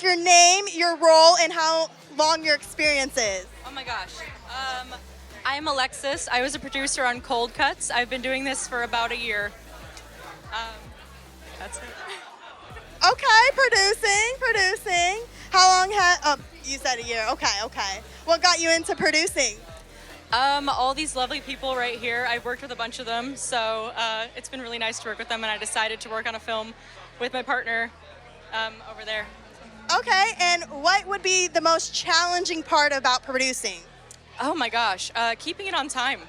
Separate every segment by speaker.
Speaker 1: Your name, your role, and how long your experience is.
Speaker 2: Oh my gosh. I'm Alexis. I was a producer on Cold Cuts. I've been doing this for about a year. That's it.
Speaker 1: Okay, producing. How long you said a year. Okay. What got you into producing?
Speaker 2: All these lovely people right here. I've worked with a bunch of them, so it's been really nice to work with them, and I decided to work on a film with my partner over there.
Speaker 1: Okay, and what would be the most challenging part about producing?
Speaker 2: Oh my gosh, keeping it on time.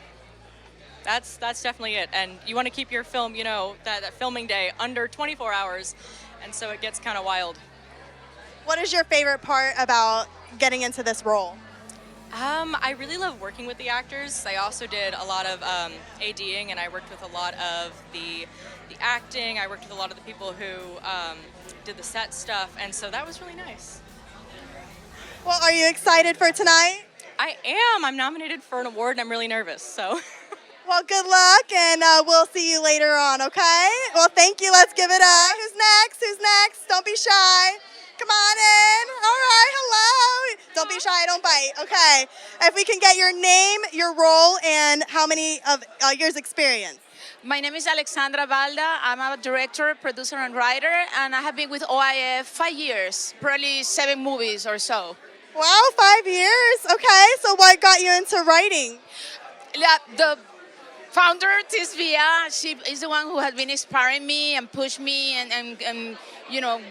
Speaker 2: That's definitely it. And you want to keep your film, that filming day under 24 hours, and so it gets kind of wild.
Speaker 1: What is your favorite part about getting into this role?
Speaker 2: I really love working with the actors. I also did a lot of ADing, and I worked with a lot of the acting. I worked with a lot of the people who did the set stuff, and so that was really nice.
Speaker 1: Well, are you excited for tonight?
Speaker 2: I am. I'm nominated for an award, and I'm really nervous, so.
Speaker 1: Well, good luck, and we'll see you later on, okay? Well, thank you. Let's give it up. Who's next? Don't be shy. Come on in. All right, hello. Don't be shy, don't bite. Okay. If we can get your name, your role, and how many of years experience?
Speaker 3: My name is Alexandra Balda. I'm a director, producer, and writer, and I have been with OIF 5 years, probably 7 movies or so.
Speaker 1: Wow, 5 years. Okay, so what got you into writing?
Speaker 3: The founder, Tisvia, she is the one who has been inspiring me and pushed me and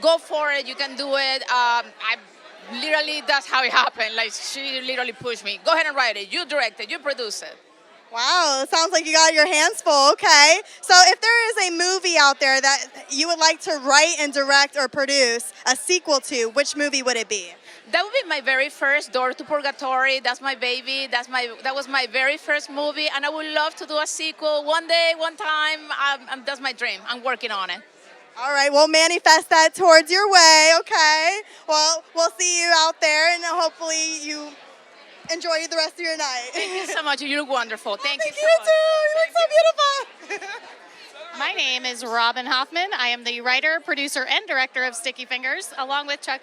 Speaker 3: go for it, you can do it. Literally, that's how it happened. Like, she literally pushed me. Go ahead and write it. You direct it. You produce it.
Speaker 1: Wow, it sounds like you got your hands full. Okay. So if there is a movie out there that you would like to write and direct or produce a sequel to, which movie would it be?
Speaker 3: That would be my very first, Door to Purgatory. That's my baby. That was my very first movie, and I would love to do a sequel one day, one time. That's my dream. I'm working on it.
Speaker 1: All right, we'll manifest that towards your way, okay? Well, we'll see you out there, and hopefully you enjoy the rest of your night.
Speaker 3: Thank you so much. You look wonderful. Thank you so
Speaker 1: you
Speaker 3: much.
Speaker 1: too. You look so beautiful.
Speaker 4: My name is Robin Hoffman. I am the writer, producer, and director of Sticky Fingers, along with Chuck.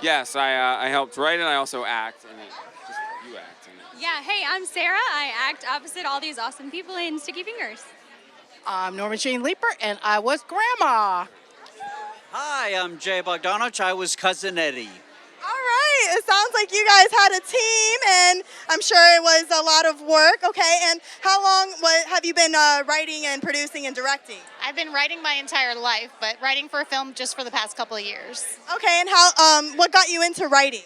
Speaker 5: Yes, I helped write it. I also act in it. Just you act in it.
Speaker 6: Yeah, hey, I'm Sarah. I act opposite all these awesome people in Sticky Fingers.
Speaker 7: I'm Norma Jean Leeper, and I was Grandma.
Speaker 8: Hi, I'm Jay Bogdanovich. I was Cousin Eddie.
Speaker 1: All right, it sounds like you guys had a team, and I'm sure it was a lot of work. Okay, and how long have you been writing and producing and directing?
Speaker 4: I've been writing my entire life, but writing for a film just for the past couple of years.
Speaker 1: Okay, and what got you into writing?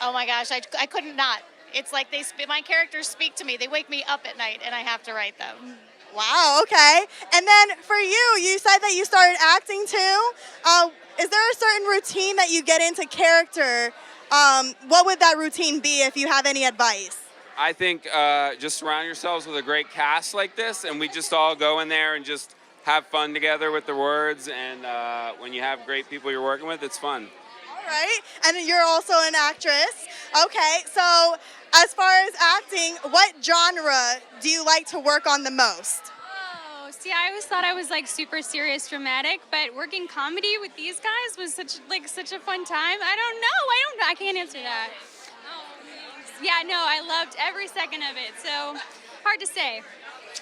Speaker 4: Oh my gosh, I couldn't not. It's like my characters speak to me. They wake me up at night, and I have to write them.
Speaker 1: Wow, okay. And then for you said that you started acting too. Is there a certain routine that you get into character? What would that routine be if you have any advice?
Speaker 5: I think just surround yourselves with a great cast like this, and we just all go in there and just have fun together with the words. And when you have great people you're working with, it's fun.
Speaker 1: All right. And you're also an actress. Okay, so as far as acting, what genre do you like to work on the most?
Speaker 6: Oh, see, I always thought I was like super serious, dramatic, but working comedy with these guys was such a fun time. I don't know. I can't answer that. Oh, thanks. Yeah, no, I loved every second of it. So hard to say.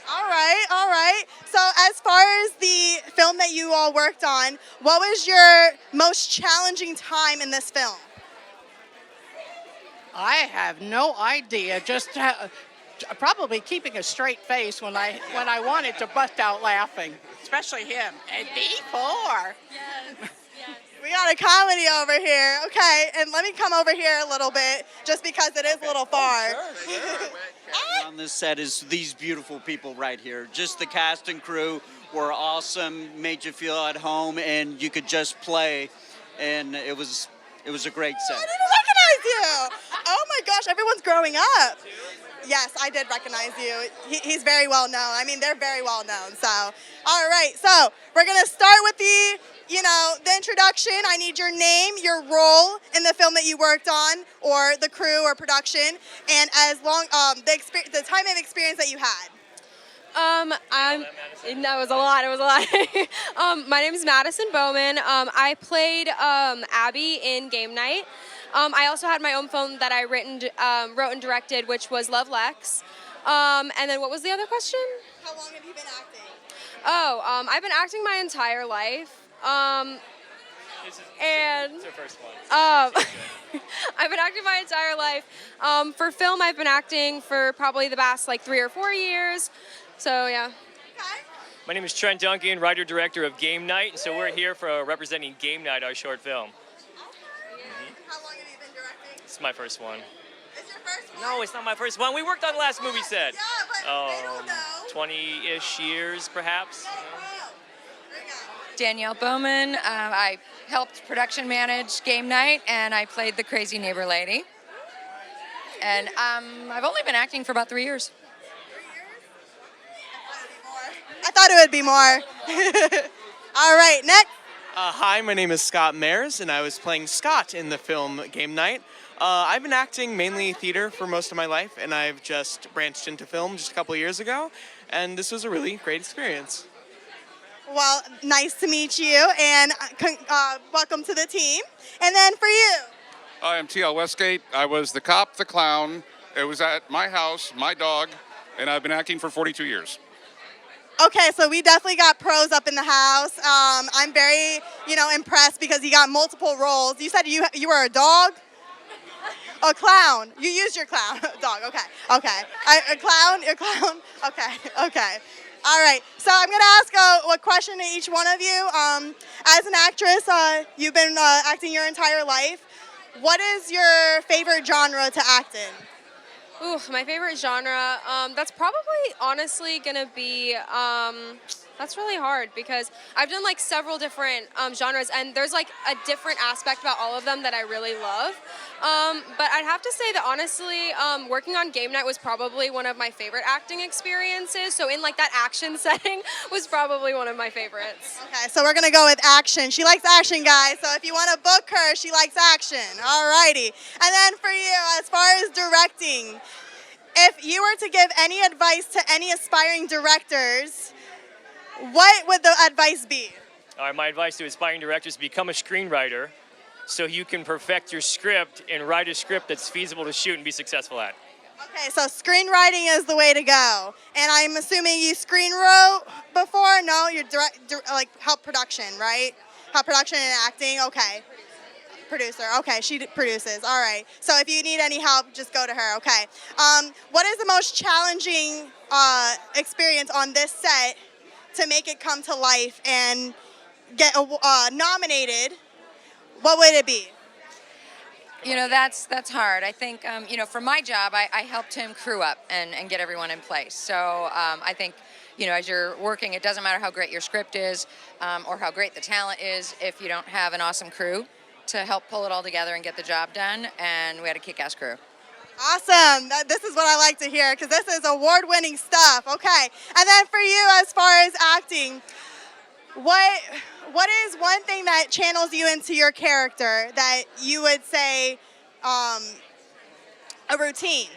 Speaker 1: All right, all right. So as far as the film that you all worked on, what was your most challenging time in this film?
Speaker 7: I have no idea. Just probably keeping a straight face when I wanted to bust out laughing, especially him. And D4.
Speaker 6: Yes.
Speaker 1: We got a comedy over here. Okay, and let me come over here a little bit, just because it is a little far.
Speaker 8: On this set is these beautiful people right here. Just the cast and crew were awesome, made you feel at home, and you could just play, and it was a great set.
Speaker 1: I didn't recognize you. Oh my gosh, everyone's growing up. Yes, I did recognize you. He's very well known. I mean, they're very well known. So, all right. So we're gonna start with the introduction. I need your name, your role in the film that you worked on, or the crew or production, and as long the time of experience that you had.
Speaker 9: That was a lot. It was a lot. My name is Madison Bowman. I played Abby in Game Night. I also had my own film that I wrote and directed, which was Love Lex. And then what was the other question?
Speaker 1: How long have you been acting?
Speaker 9: Oh, I've been acting my entire life.
Speaker 10: It's her first one.
Speaker 9: I've been acting my entire life. For film, I've been acting for probably the past 3 or 4 years. So yeah.
Speaker 1: Okay.
Speaker 10: My name is Trent Duncan, writer-director of Game Night, and so we're here for representing Game Night, our short film.
Speaker 1: How long have you been directing?
Speaker 10: It's my first one.
Speaker 1: It's your first one?
Speaker 10: No, it's not my first one. We worked on the last movie set.
Speaker 1: Yeah, but they don't know.
Speaker 10: 20-ish years, perhaps.
Speaker 11: Danielle Bowman. I helped production manage Game Night, and I played the crazy neighbor lady. And I've only been acting for about 3 years.
Speaker 1: I thought it would be more. All right, next.
Speaker 12: Hi, my name is Scott Mayers, and I was playing Scott in the film Game Night. I've been acting mainly theater for most of my life, and I've just branched into film just a couple years ago, and this was a really great experience.
Speaker 1: Well, nice to meet you, and welcome to the team. And then for you.
Speaker 13: Hi, I'm T.L. Westgate. I was the cop, the clown. It was at my house, my dog, and I've been acting for 42 years.
Speaker 1: Okay, so we definitely got pros up in the house. I'm very, impressed because you got multiple roles. You said you were a dog? A clown. You used your clown. Dog, okay. A clown? Your clown? Okay. All right, so I'm going to ask a question to each one of you. As an actress, you've been acting your entire life. What is your favorite genre to act in?
Speaker 9: Ooh, my favorite genre, that's probably honestly gonna be, that's really hard because I've done several different genres, and there's a different aspect about all of them that I really love. But I'd have to say that honestly, working on Game Night was probably one of my favorite acting experiences. So in that action setting was probably one of my favorites.
Speaker 1: Okay, so we're gonna go with action. She likes action, guys. So if you want to book her, she likes action. All righty. And then for you, as far as directing, if you were to give any advice to any aspiring directors, what would the advice be?
Speaker 10: All right, my advice to aspiring directors is become a screenwriter so you can perfect your script and write a script that's feasible to shoot and be successful at.
Speaker 1: Okay, so screenwriting is the way to go. And I'm assuming you screen wrote before? No, you're help production, right? Help production and acting, okay. Producer, okay, she produces, all right. So if you need any help, just go to her, okay. What is the most challenging experience on this set to make it come to life and get nominated? What would it be?
Speaker 11: That's hard. I think, for my job, I helped him crew up and get everyone in place. So I think, as you're working, it doesn't matter how great your script is or how great the talent is if you don't have an awesome crew to help pull it all together and get the job done. And we had a kick-ass crew.
Speaker 1: Awesome. This is what I like to hear because this is award-winning stuff. Okay. And then for you, as far as acting, what is one thing that channels you into your character that you would say a routine?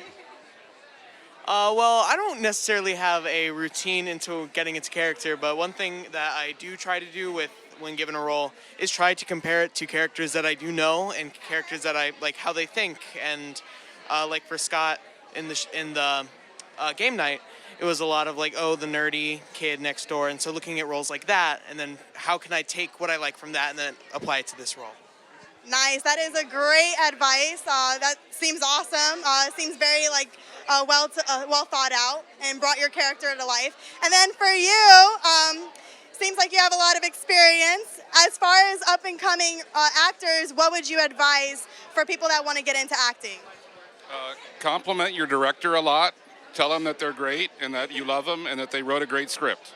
Speaker 12: Well, I don't necessarily have a routine into getting into character, but one thing that I do try to do when given a role is try to compare it to characters that I do know and characters that I like how they think and Like for Scott in the game night, it was a lot of like, oh, the nerdy kid next door. And so looking at roles like that, and then how can I take what I like from that and then apply it to this role?
Speaker 1: Nice. That is a great advice. That seems awesome. It seems very well thought out and brought your character to life. And then for you, seems like you have a lot of experience. As far as up and coming actors, what would you advise for people that want to get into acting?
Speaker 13: Compliment your director a lot. Tell them that they're great and that you love them and that they wrote a great script.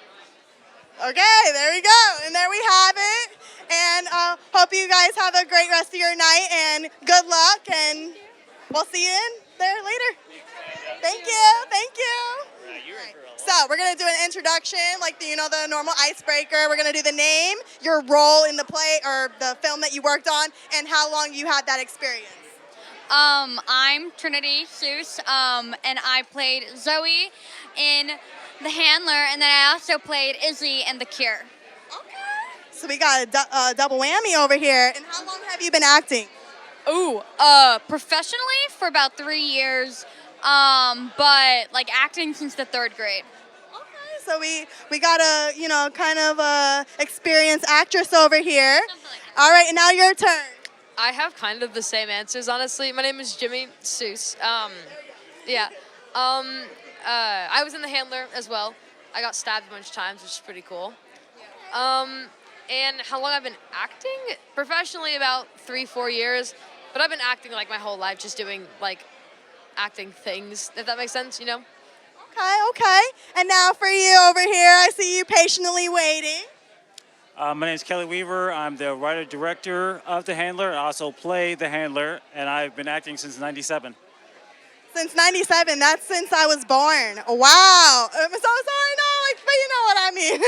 Speaker 1: Okay, there we go. And there we have it. And hope you guys have a great rest of your night and good luck. And we'll see you in there later. Thank you. Thank you. So we're going to do an introduction, like the normal icebreaker. We're going to do the name, your role in the play or the film that you worked on, and how long you had that experience.
Speaker 14: I'm Trinity Seuss, and I played Zoe in The Handler, and then I also played Izzy in The Cure.
Speaker 1: So we got a double whammy over here. And how long have you been acting?
Speaker 14: Ooh, professionally for about 3 years, but like acting since the 3rd grade.
Speaker 1: Okay, so we got a kind of experienced actress over here. All right, and now your turn.
Speaker 15: I have kind of the same answers, honestly. My name is Jimmy Seuss. I was in The Handler as well. I got stabbed a bunch of times, which is pretty cool. And how long I've been acting? Professionally, about 3-4 years. But I've been acting like my whole life, just doing like acting things, if that makes sense,
Speaker 1: Okay. And now for you over here, I see you patiently waiting.
Speaker 16: My name is Kelly Weaver. I'm the writer-director of The Handler. I also play The Handler, and I've been acting since '97.
Speaker 1: Since '97, that's since I was born. Wow. I'm so sorry, but you know what I mean.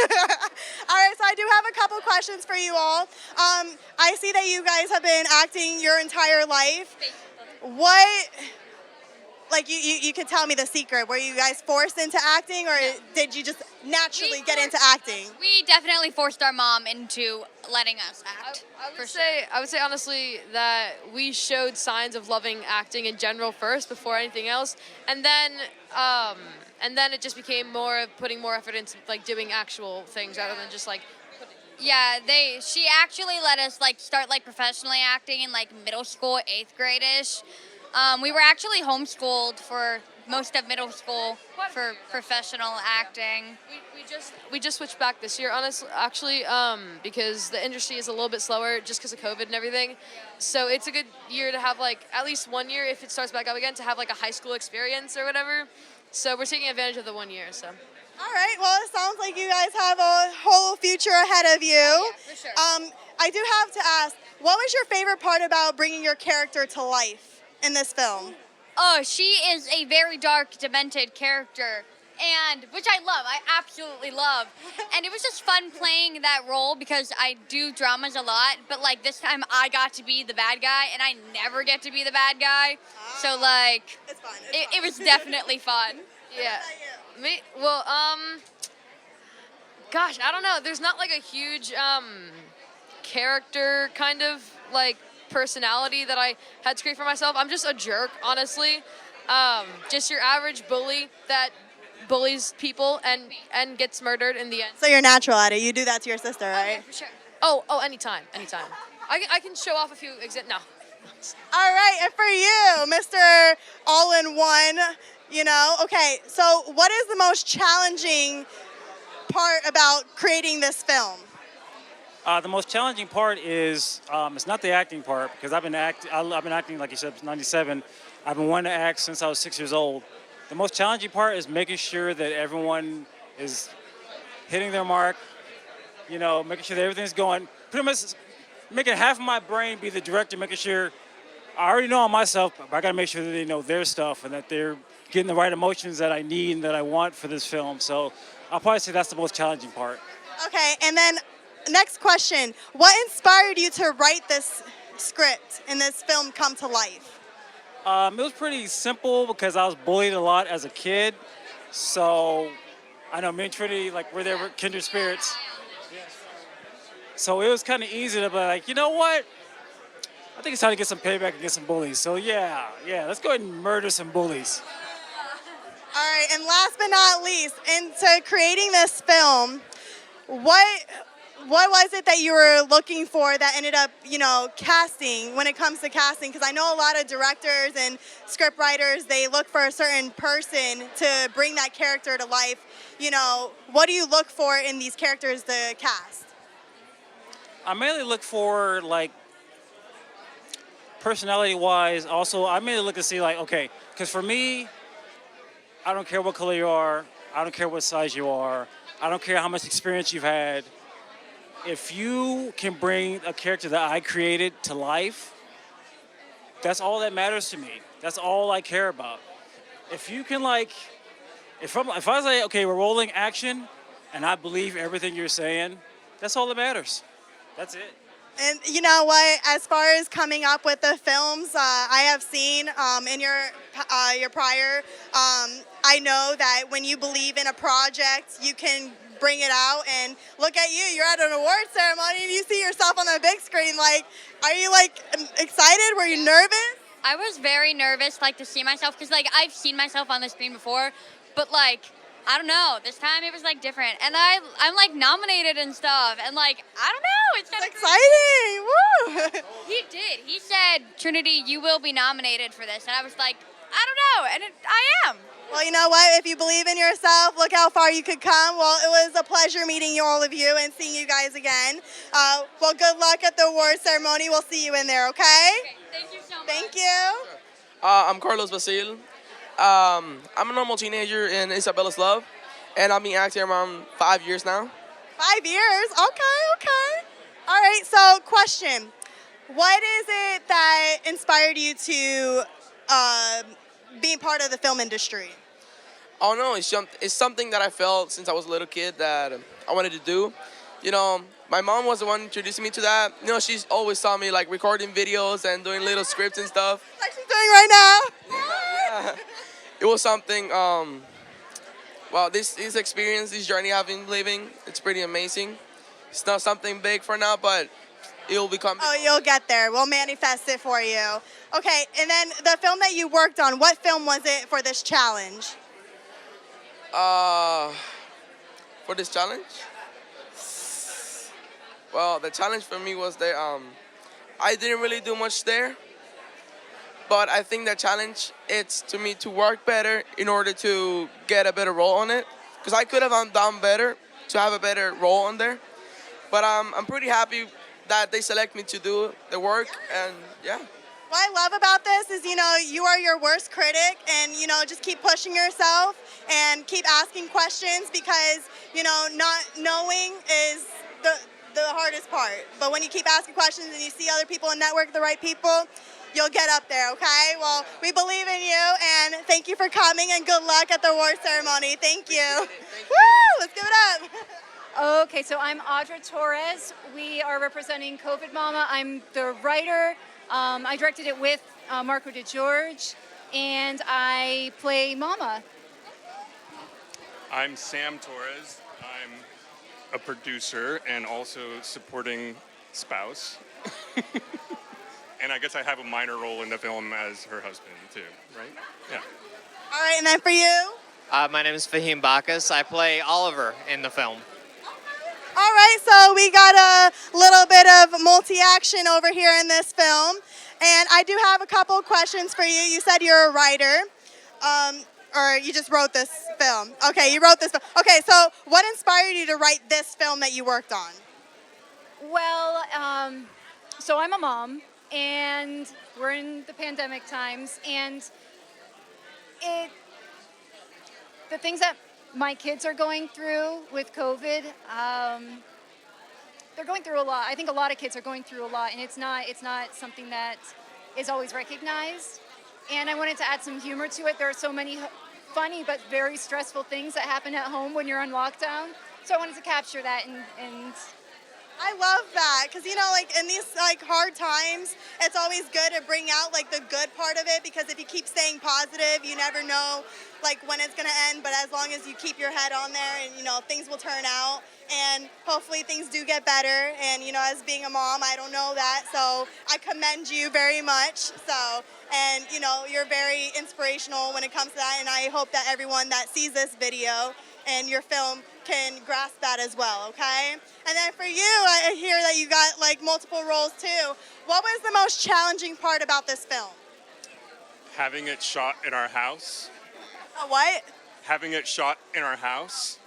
Speaker 1: All right, so I do have a couple questions for you all. I see that you guys have been acting your entire life. What, you could tell me the secret. Were you guys forced into acting, or did you just naturally get into acting?
Speaker 14: We definitely forced our mom into letting us act.
Speaker 15: I would say honestly that we showed signs of loving acting in general first before anything else, and then it just became more of putting more effort into like doing actual things rather than just like.
Speaker 14: Yeah, she actually let us start professionally acting in middle school, 8th grade-ish. We were actually homeschooled for most of middle school for professional acting.
Speaker 15: We just switched back this year, actually, because the industry is a little bit slower just because of COVID and everything. So it's a good year to have at least 1 year, if it starts back up again, to have a high school experience or whatever. So we're taking advantage of the 1 year. So.
Speaker 1: All right. Well, it sounds like you guys have a whole future ahead of you.
Speaker 14: Yeah, for sure.
Speaker 1: I do have to ask, what was your favorite part about bringing your character to life in this film?
Speaker 14: Oh, she is a very dark, demented character, and which I love. I absolutely love. And it was just fun playing that role because I do dramas a lot, but this time I got to be the bad guy, and I never get to be the bad guy. So
Speaker 1: it's fun.
Speaker 14: It was definitely fun.
Speaker 15: Yeah. Me? Well, gosh, I don't know. There's not a huge character kind of personality that I had to create for myself. I'm just a jerk, honestly. Just your average bully that bullies people and gets murdered in the end.
Speaker 1: So you're natural at it. You do that to your sister, right?
Speaker 15: Yeah, for sure. Oh, anytime. I can show off a few No.
Speaker 1: All right, and for you, Mr. All-in-One, okay, so what is the most challenging part about creating this film?
Speaker 16: The most challenging part is it's not the acting part because I've been acting like you said since '97. I've been wanting to act since I was 6 years old. The most challenging part is making sure that everyone is hitting their mark. Making sure that everything's going. Pretty much making half of my brain be the director, making sure I already know on myself, but I got to make sure that they know their stuff and that they're getting the right emotions that I need and that I want for this film. So I'll probably say that's the most challenging part.
Speaker 1: Okay, and then next question. What inspired you to write this script and this film come to life?
Speaker 16: It was pretty simple because I was bullied a lot as a kid. So I know me and Trinity, we're kindred spirits. So it was kind of easy to be you know what? I think it's time to get some payback and get some bullies. So yeah, let's go ahead and murder some bullies.
Speaker 1: All right, and last but not least, into creating this film, what was it that you were looking for that ended up, casting when it comes to casting? Because I know a lot of directors and script writers, they look for a certain person to bring that character to life. What do you look for in these characters to cast?
Speaker 16: I mainly look for like personality-wise. Also, I mainly look to see like, okay, because for me, I don't care what color you are. I don't care what size you are. I don't care how much experience you've had. If you can bring a character that I created to life, that's all that matters to me. That's all I care about. If you can if I say, okay, we're rolling action, and I believe everything you're saying, that's all that matters. That's it.
Speaker 1: And you know what? As far as coming up with the films, I have seen in your prior. I know that when you believe in a project, you can bring it out. And look at you! You're at an award ceremony, and you see yourself on the big screen. Are you excited? Were you nervous?
Speaker 14: I was very nervous, to see myself, because I've seen myself on the screen before, but I don't know. This time it was different, and I'm nominated and stuff, and I don't know. It's kind of
Speaker 1: exciting. Woo!
Speaker 14: He did. He said, "Trinity, you will be nominated for this," and I was like, I don't know, and I am.
Speaker 1: Well, you know what? If you believe in yourself, look how far you could come. Well, it was a pleasure meeting all of you and seeing you guys again. Well, good luck at the award ceremony. We'll see you in there, okay?
Speaker 14: Thank you so much.
Speaker 1: Thank you.
Speaker 17: I'm Carlos Basil. I'm a normal teenager in Isabella's Love, and I've been acting around 5 years now.
Speaker 1: 5 years? Okay. All right, so question. What is it that inspired you to being part of the film industry?
Speaker 17: Oh no, it's something that I felt since I was a little kid that I wanted to do. My mom was the one introducing me to that. She's always saw me recording videos and doing little scripts and stuff.
Speaker 1: Like she's doing right now.
Speaker 17: Yeah. It was something, well, this experience, this journey I've been living, it's pretty amazing. It's not something big for now, but it'll become.
Speaker 1: Oh, you'll get there. We'll manifest it for you. Okay, and then the film that you worked on, what film was it for this challenge?
Speaker 17: For this challenge? Well, the challenge for me was that I didn't really do much there. But I think the challenge, it's to me to work better in order to get a better role on it. Because I could have done better to have a better role on there. But I'm pretty happy that they select me to do the work, and yeah.
Speaker 1: What I love about this is, you are your worst critic, and, just keep pushing yourself and keep asking questions because, not knowing is the hardest part. But when you keep asking questions and you see other people and network the right people, you'll get up there, okay? Well, we believe in you, and thank you for coming, and good luck at the award ceremony. Thank you. Woo! Let's give it up.
Speaker 18: Okay, so I'm Audra Torres. We are representing COVID Mama. I'm the writer. I directed it with Marco DeGeorge, and I play Mama.
Speaker 19: I'm Sam Torres. I'm a producer and also supporting spouse. And I guess I have a minor role in the film as her husband, too, right? Yeah.
Speaker 1: All right, and then for you?
Speaker 20: My name is Fahim Bacchus. I play Oliver in the film.
Speaker 1: All right, so we got a little bit of multi-action over here in this film. And I do have a couple of questions for you. You said you're a writer, or you just wrote this film. Okay, you wrote this film. Okay, so what inspired you to write this film that you worked on?
Speaker 18: Well, so I'm a mom, and we're in the pandemic times, and the things that my kids are going through with COVID, they're going through a lot. I think a lot of kids are going through a lot, and it's not something that is always recognized. And I wanted to add some humor to it. There are so many funny but very stressful things that happen at home when you're on lockdown. So I wanted to capture that and
Speaker 1: I love that because like in these like hard times, it's always good to bring out like the good part of it because if you keep staying positive, you never know like when it's gonna end. But as long as you keep your head on there, and things will turn out, and hopefully things do get better. And as being a mom, I don't know that, so I commend you very much. So and you're very inspirational when it comes to that, and I hope that everyone that sees this video and your film can grasp that as well, okay? And then for you, I hear that you got like multiple roles too. What was the most challenging part about this film?
Speaker 19: Having it shot in our house.
Speaker 1: What?
Speaker 19: Having it shot in our house.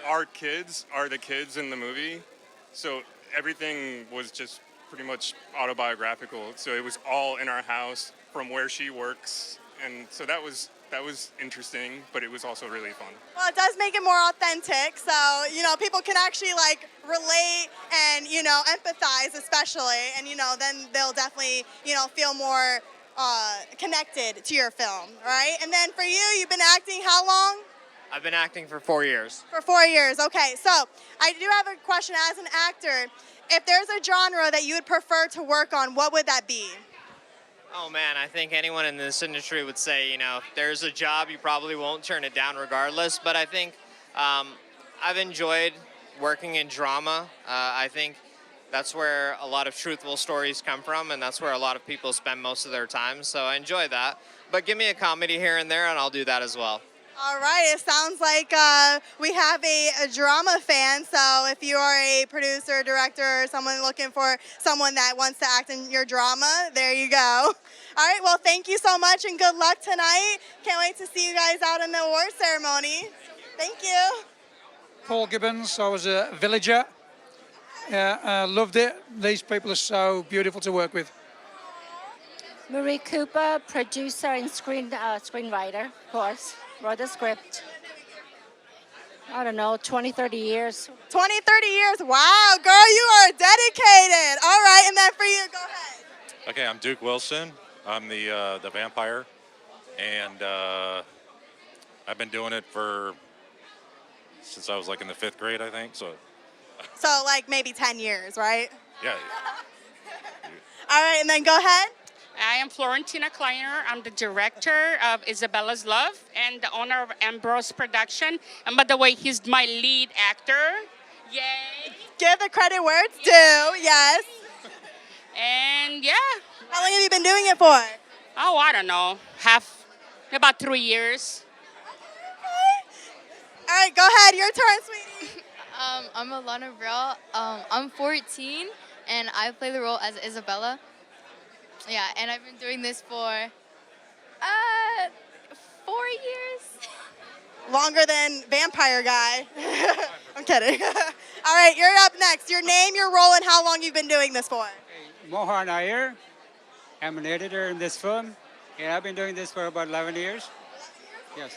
Speaker 19: Our kids are the kids in the movie, so everything was just pretty much autobiographical. So it was all in our house from where she works, and so that was interesting, but it was also really fun.
Speaker 1: Well, it does make it more authentic, so people can actually like relate and empathize, especially, and then they'll definitely feel more connected to your film, right? And then for you, you've been acting how long?
Speaker 20: I've been acting for 4 years.
Speaker 1: For 4 years. Okay, so I do have a question as an actor. If there's a genre that you would prefer to work on, what would that be?
Speaker 20: Oh man, I think anyone in this industry would say, if there's a job, you probably won't turn it down regardless. But I think I've enjoyed working in drama. I think that's where a lot of truthful stories come from, and that's where a lot of people spend most of their time. So I enjoy that. But give me a comedy here and there, and I'll do that as well.
Speaker 1: All right, it sounds like we have a drama fan, so if you are a producer, director, or someone looking for someone that wants to act in your drama, there you go. All right, well, thank you so much and good luck tonight. Can't wait to see you guys out in the award ceremony. Thank you.
Speaker 21: Paul Gibbons, I was a villager. Loved it. These people are so beautiful to work with.
Speaker 22: Marie Cooper, producer and screenwriter, of course. Wrote the script. I don't know, 20, 30 years.
Speaker 1: 20, 30 years. Wow, girl, you are dedicated. All right, and then for you, go ahead.
Speaker 23: Okay, I'm Duke Wilson. I'm the vampire, and I've been doing it since I was like in the 5th grade, I think. So
Speaker 1: like maybe 10 years, right?
Speaker 23: Yeah.
Speaker 1: All right, and then go ahead.
Speaker 24: I am Florentina Kleiner. I'm the director of Isabella's Love and the owner of Ambrose Production. And by the way, he's my lead actor. Yay!
Speaker 1: Give the credit where it's due, yes.
Speaker 24: And yeah.
Speaker 1: How long have you been doing it for?
Speaker 24: Oh, I don't know. About 3 years.
Speaker 1: All right, go ahead. Your turn, sweetie.
Speaker 25: I'm Alana Brill. I'm 14, and I play the role as Isabella. Yeah, and I've been doing this for 4 years.
Speaker 1: Longer than Vampire Guy. I'm kidding. All right, you're up next. Your name, your role, and how long you've been doing this for.
Speaker 26: Mohan Iyer. I'm an editor in this film, and I've been doing this for about 11 years. Yes.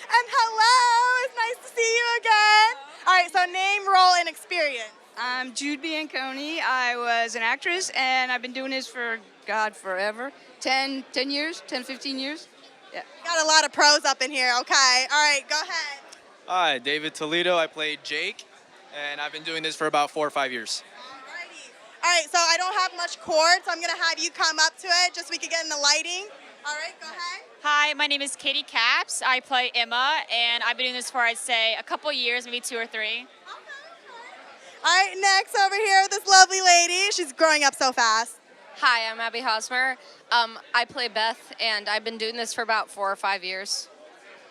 Speaker 1: And hello, it's nice to see you again. All right, so name, role, and experience.
Speaker 27: I'm Jude Bianconi. I was an actress, and I've been doing this for, God, forever. 10 years, 10, 15 years. Yeah.
Speaker 1: Got a lot of pros up in here, okay. All right, go ahead.
Speaker 28: Hi, David Toledo. I played Jake, and I've been doing this for about 4 or 5 years.
Speaker 1: All right, so I don't have much cord, so I'm going to have you come up to it just so we can get in the lighting. All right, go ahead.
Speaker 29: Hi, my name is Katie Capps. I play Emma, and I've been doing this for, I'd say, a couple years, maybe 2 or 3.
Speaker 1: All right, next over here, this lovely lady. She's growing up so fast.
Speaker 9: Hi, I'm Abby Hosmer. I play Beth, and I've been doing this for about 4 or 5 years.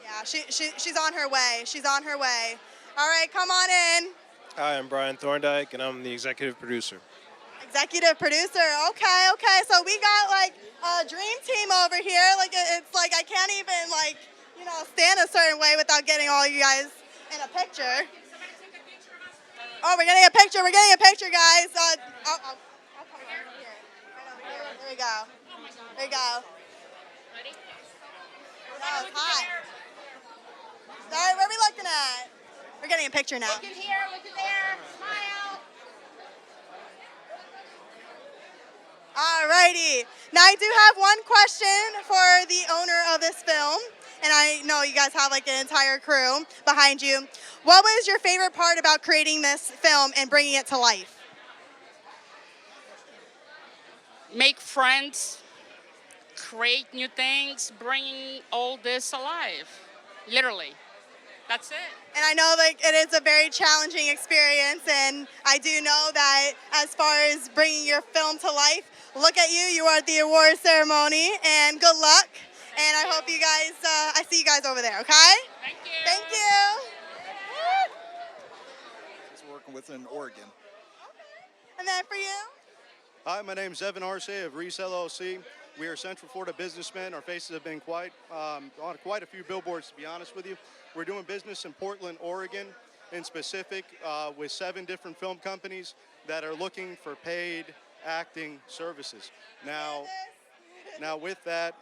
Speaker 1: Yeah, she's on her way. She's on her way. All right, come on in.
Speaker 30: Hi, I'm Brian Thorndike, and I'm the executive producer.
Speaker 1: Executive producer. Okay. So we got like a dream team over here. Like it's like I can't even like stand a certain way without getting all you guys in a picture. Oh, we're getting a picture. We're getting a picture, guys. I'll come over here. Right over here. There we go. There we go. Ready? Oh, hi. Sorry, what are we looking at? We're getting a picture now.
Speaker 24: Look in here, look in there. Smile.
Speaker 1: Alrighty. Now I do have one question for the owner of this film, and I know you guys have like an entire crew behind you. What was your favorite part about creating this film and bringing it to life?
Speaker 24: Make friends, create new things, bringing all this alive. Literally. That's it.
Speaker 1: And I know like it is a very challenging experience, and I do know that as far as bringing your film to life, look at you, you are at the award ceremony, and good luck. And I hope you guys, I see you guys over there, okay?
Speaker 24: Thank you.
Speaker 1: Thank you.
Speaker 2: It's working within Oregon.
Speaker 1: And then for you?
Speaker 2: Hi, my name is Evan Arce of Reese LLC. We are Central Florida businessmen. Our faces have been on quite a few billboards, to be honest with you. We're doing business in Portland, Oregon, in specific, with 7 different film companies that are looking for paid acting services. Now with that,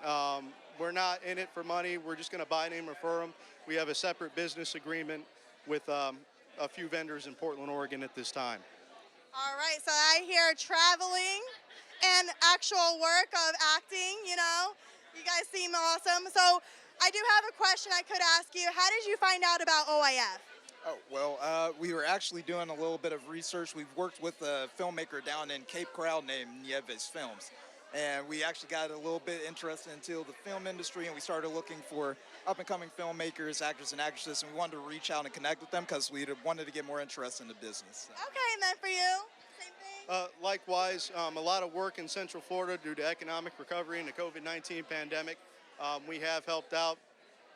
Speaker 2: we're not in it for money. We're just going to buy, name, refer them. We have a separate business agreement with a few vendors in Portland, Oregon at this time.
Speaker 1: All right, so I hear traveling and actual work of acting, you know. You guys seem awesome. So I do have a question I could ask you. How did you find out about OIF?
Speaker 2: Oh, well, we were actually doing a little bit of research. We've worked with a filmmaker down in Cape Coral named Nieves Films. And we actually got a little bit interested into the film industry, and we started looking for up-and-coming filmmakers, actors, and actresses, and we wanted to reach out and connect with them because we wanted to get more interest in the business.
Speaker 1: Okay, and then for you?
Speaker 2: Likewise, a lot of work in Central Florida due to economic recovery and the COVID-19 pandemic. We have helped out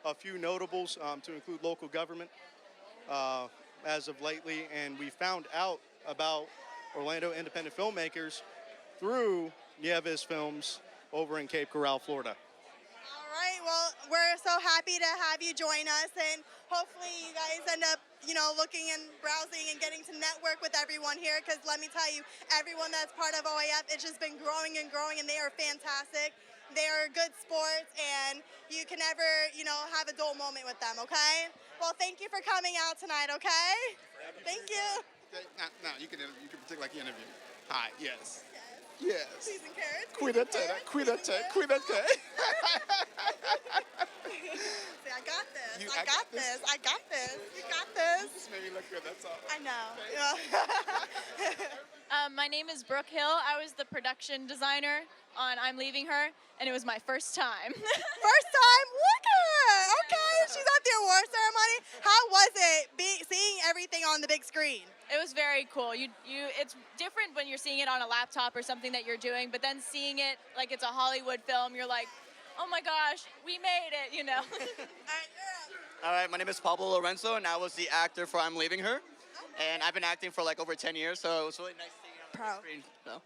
Speaker 2: a few notables to include local government as of lately, and we found out about Orlando independent filmmakers through Nieves Films over in Cape Coral, Florida.
Speaker 1: All right, well, we're so happy to have you join us, and hopefully you guys end up, you know, looking and browsing and getting to network with everyone here, because let me tell you, everyone that's part of OIF, it's just been growing and growing, and they are fantastic. They are good sports, and you can never, you know, have a dull moment with them, okay? Well, thank you for coming out tonight, okay? Thank you.
Speaker 3: Now, you can take like the interview. Hi, yes. Yes.
Speaker 1: Please encourage.
Speaker 3: Cuídate.
Speaker 1: See, I got this. I got this. You got this.
Speaker 3: You just made me look good, that's all.
Speaker 1: I know.
Speaker 4: My name is Brooke Hill. I was the production designer on I'm Leaving Her, and it was my first time.
Speaker 1: First time? Look at her. Okay, she's at the award ceremony. How was it seeing everything on the big screen?
Speaker 4: It was very cool. It's different when you're seeing it on a laptop or something that you're doing, but then seeing it like it's a Hollywood film, you're like, oh my gosh, we made it, you know.
Speaker 5: All right, my name is Pablo Lorenzo, and I was the actor for I'm Leaving Her. And I've been acting for like over 10 years, so it was really nice seeing it on the screen. So.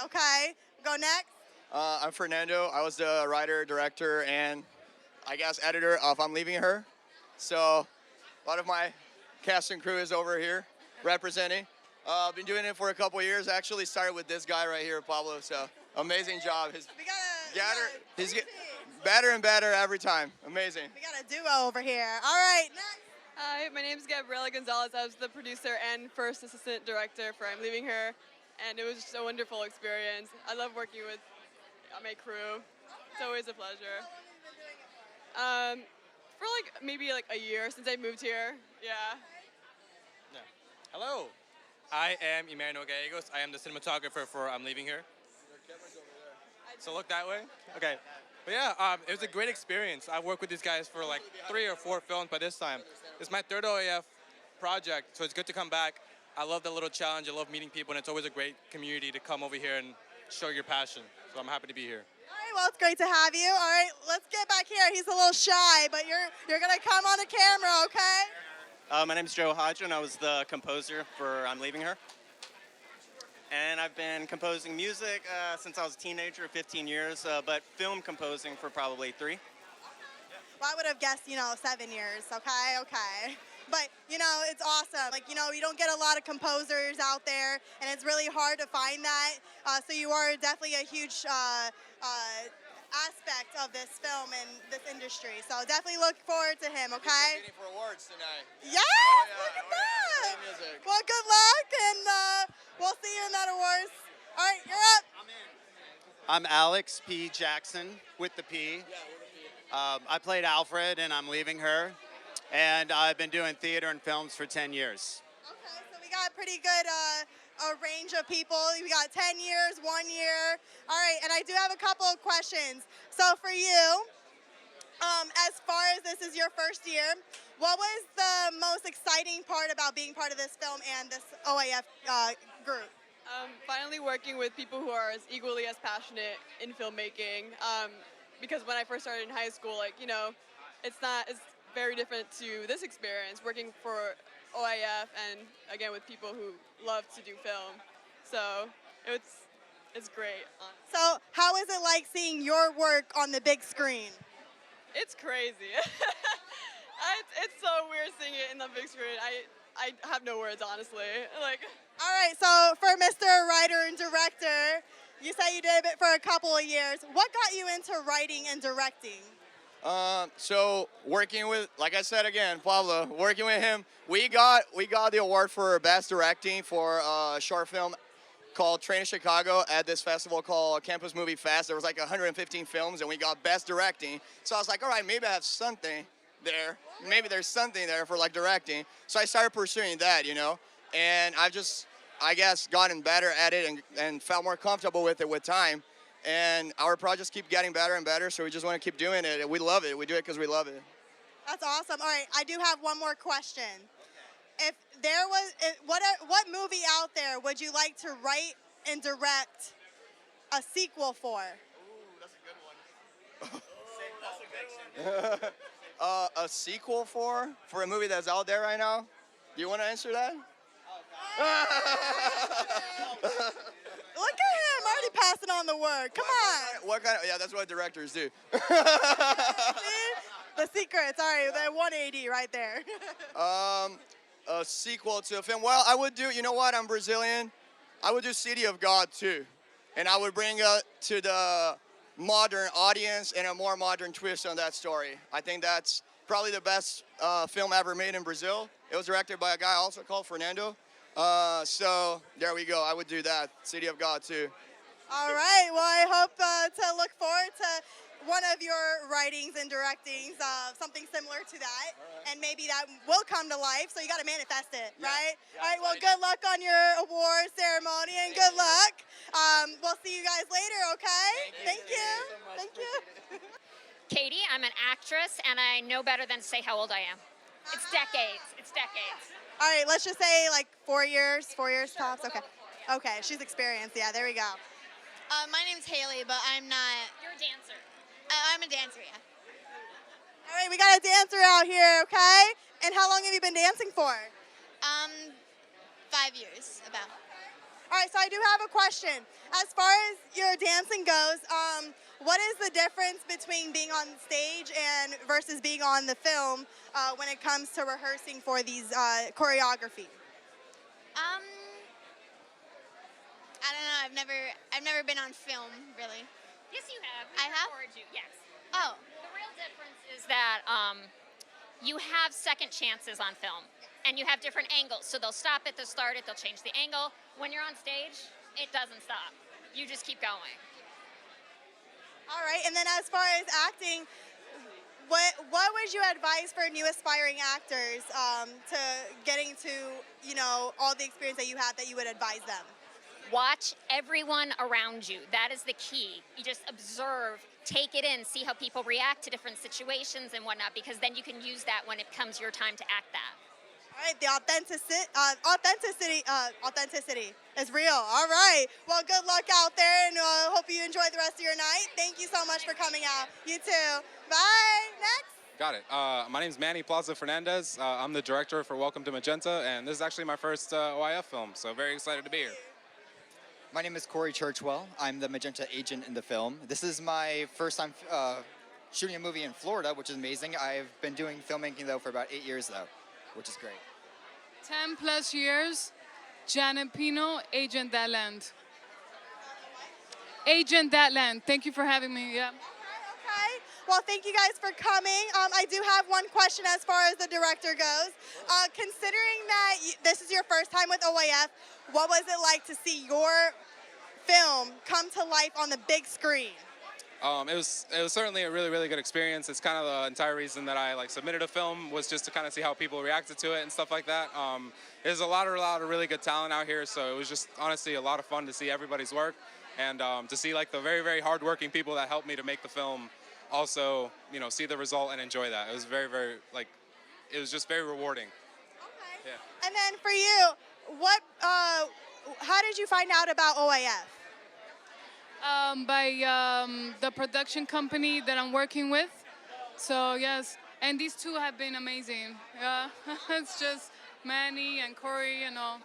Speaker 1: Okay, go next.
Speaker 5: I'm Fernando. I was the writer, director, and I guess editor of I'm Leaving Her. So a lot of my cast and crew is over here representing. I've been doing it for a couple years. I actually started with this guy right here, Pablo, so amazing job. He's getting better and better every time. Amazing.
Speaker 1: We got a duo over here. All right, next.
Speaker 6: Hi, my name is Gabriela Gonzalez. I was the producer and first assistant director for I'm Leaving Her, and it was just a wonderful experience. I love working with my crew. It's always a pleasure. For maybe a year since I moved here. Yeah.
Speaker 7: Hello, I am Emmanuel Gallegos. I am the cinematographer for I'm Leaving Here. So look that way. Okay. But yeah, it was a great experience. I worked with these guys for 3 or 4 films by this time. It's my 3rd OIF project, so it's good to come back. I love the little challenge. I love meeting people, and it's always a great community to come over here and show your passion. So I'm happy to be here.
Speaker 1: All right, well, it's great to have you. All right, let's get back here. He's a little shy, but you're gonna come on the camera, okay?
Speaker 8: My name is Joe Hodgson. I was the composer for I'm Leaving Her. And I've been composing music since I was a teenager, 15 years, but film composing for probably 3.
Speaker 1: Well, I would have guessed, 7 years, okay. But, it's awesome. You don't get a lot of composers out there, and it's really hard to find that. So you are definitely a huge aspect of this film and this industry. So definitely look forward to him, okay?
Speaker 5: We're for awards tonight.
Speaker 1: Yes, look at that. Well, good luck, and we'll see you in that awards. All right, you're up.
Speaker 10: I'm Alex P. Jackson with the P. I played Alfred, and I'm Leaving Her. and I've been doing theater and films for 10 years.
Speaker 1: Okay, so we got a pretty good a range of people. We got 10 years, 1 year. All right, and I do have a couple of questions. So for you, as far as this is your first year, what was the most exciting part about being part of this film and this OIF group?
Speaker 6: Finally working with people who are as equally as passionate in filmmaking. Because when I first started in high school, like, you know, it's very different to this experience, working for OIF and again with people who love to do film. So it's great.
Speaker 1: So how is it like seeing your work on the big screen?
Speaker 6: It's crazy. It's so weird seeing it in the big screen. I have no words, honestly. Like.
Speaker 1: All right, so for Mr. Writer and Director, you say you did it for a couple of years. What got you into writing and directing?
Speaker 5: So working with, like I said again, Pablo, working with him, we got the award for Best Directing for a short film called Train to Chicago at this festival called Campus Movie Fest. There was like 115 films, and we got Best Directing. So I was like, all right, maybe I have something there. Maybe there's something there for like directing. So I started pursuing that, you know, and I've just, I guess, gotten better at it and felt more comfortable with it with time. And our projects keep getting better and better, so we just want to keep doing it. We love it. We do it because we love it.
Speaker 1: That's awesome. All right, I do have one more question. If there was, what movie out there would you like to write and direct a sequel for?
Speaker 5: Ooh, that's a good one. A sequel for a movie that's out there right now? Do you want to answer that?
Speaker 1: Look at him, already passing on the word. Come on.
Speaker 5: What kind of, yeah, that's what directors do.
Speaker 1: See? The secrets, all right, the 180 right there.
Speaker 5: A sequel to a film. Well, I would do, you know what, I'm Brazilian. I would do City of God too. And I would bring it to the modern audience and a more modern twist on that story. I think that's probably the best film ever made in Brazil. It was directed by a guy also called Fernando. So there we go. I would do that. City of God too.
Speaker 1: All right. Well, I hope to look forward to one of your writings and directings, something similar to that, and maybe that will come to life. So you got to manifest it, right? All right. Well, good luck on your award ceremony, and good luck. We'll see you guys later. Okay? Thank you. Thank you.
Speaker 11: Katie, I'm an actress, and I know better than to say how old I am. It's decades. It's decades.
Speaker 1: All right, let's just say like 4 years tops. Okay. Okay, she's experienced. Yeah, there we go.
Speaker 12: My name's Haley, but I'm not.
Speaker 11: You're a dancer.
Speaker 12: I'm a dancer, yeah.
Speaker 1: All right, we got a dancer out here, okay? And how long have you been dancing for?
Speaker 12: 5 years, about.
Speaker 1: All right, so I do have a question. As far as your dancing goes, what is the difference between being on stage and versus being on the film when it comes to rehearsing for these choreography?
Speaker 12: I don't know. I've never been on film, really.
Speaker 11: Yes, you have.
Speaker 12: I have?
Speaker 11: Recorded you, yes.
Speaker 12: Oh.
Speaker 11: The real difference is that you have second chances on film, and you have different angles. So they'll stop it, they'll start it, they'll change the angle. When you're on stage, it doesn't stop. You just keep going.
Speaker 1: All right, and then as far as acting, what would you advise for new aspiring actors to getting to, you know, all the experience that you have that you would advise them?
Speaker 11: Watch everyone around you. That is the key. You just observe, take it in, see how people react to different situations and whatnot, because then you can use that when it comes your time to act that.
Speaker 1: All right, the authenticity is real. All right. Well, good luck out there, and hope you enjoy the rest of your night. Thank you so much for coming out. You too. Bye. Next.
Speaker 13: Got it. My name is Manny Plaza Fernandez. I'm the director for Welcome to Magenta, and this is actually my first OIF film, so very excited to be here.
Speaker 14: My name is Corey Churchwell. I'm the Magenta agent in the film. This is my first time shooting a movie in Florida, which is amazing. I've been doing filmmaking, though, for about 8 years, though, which is great.
Speaker 15: 10 plus years, Janet Pino, Agent That Land. Agent That Land. Thank you for having me. Yeah.
Speaker 1: Okay. Well, thank you guys for coming. I do have one question as far as the director goes. Considering that this is your first time with OIF, what was it like to see your film come to life on the big screen?
Speaker 13: It was certainly a really good experience. It's kind of the entire reason that I submitted a film, was just to kind of see how people reacted to it and stuff like that. There's a lot of really good talent out here, so it was just honestly a lot of fun to see everybody's work, and to see the very hardworking people that helped me to make the film also see the result and enjoy that. It was very it was just very rewarding.
Speaker 1: Okay. Yeah. And then for you, how did you find out about OIF?
Speaker 15: By the production company that I'm working with. So yes, and these two have been amazing. Yeah, it's just Manny and Corey and all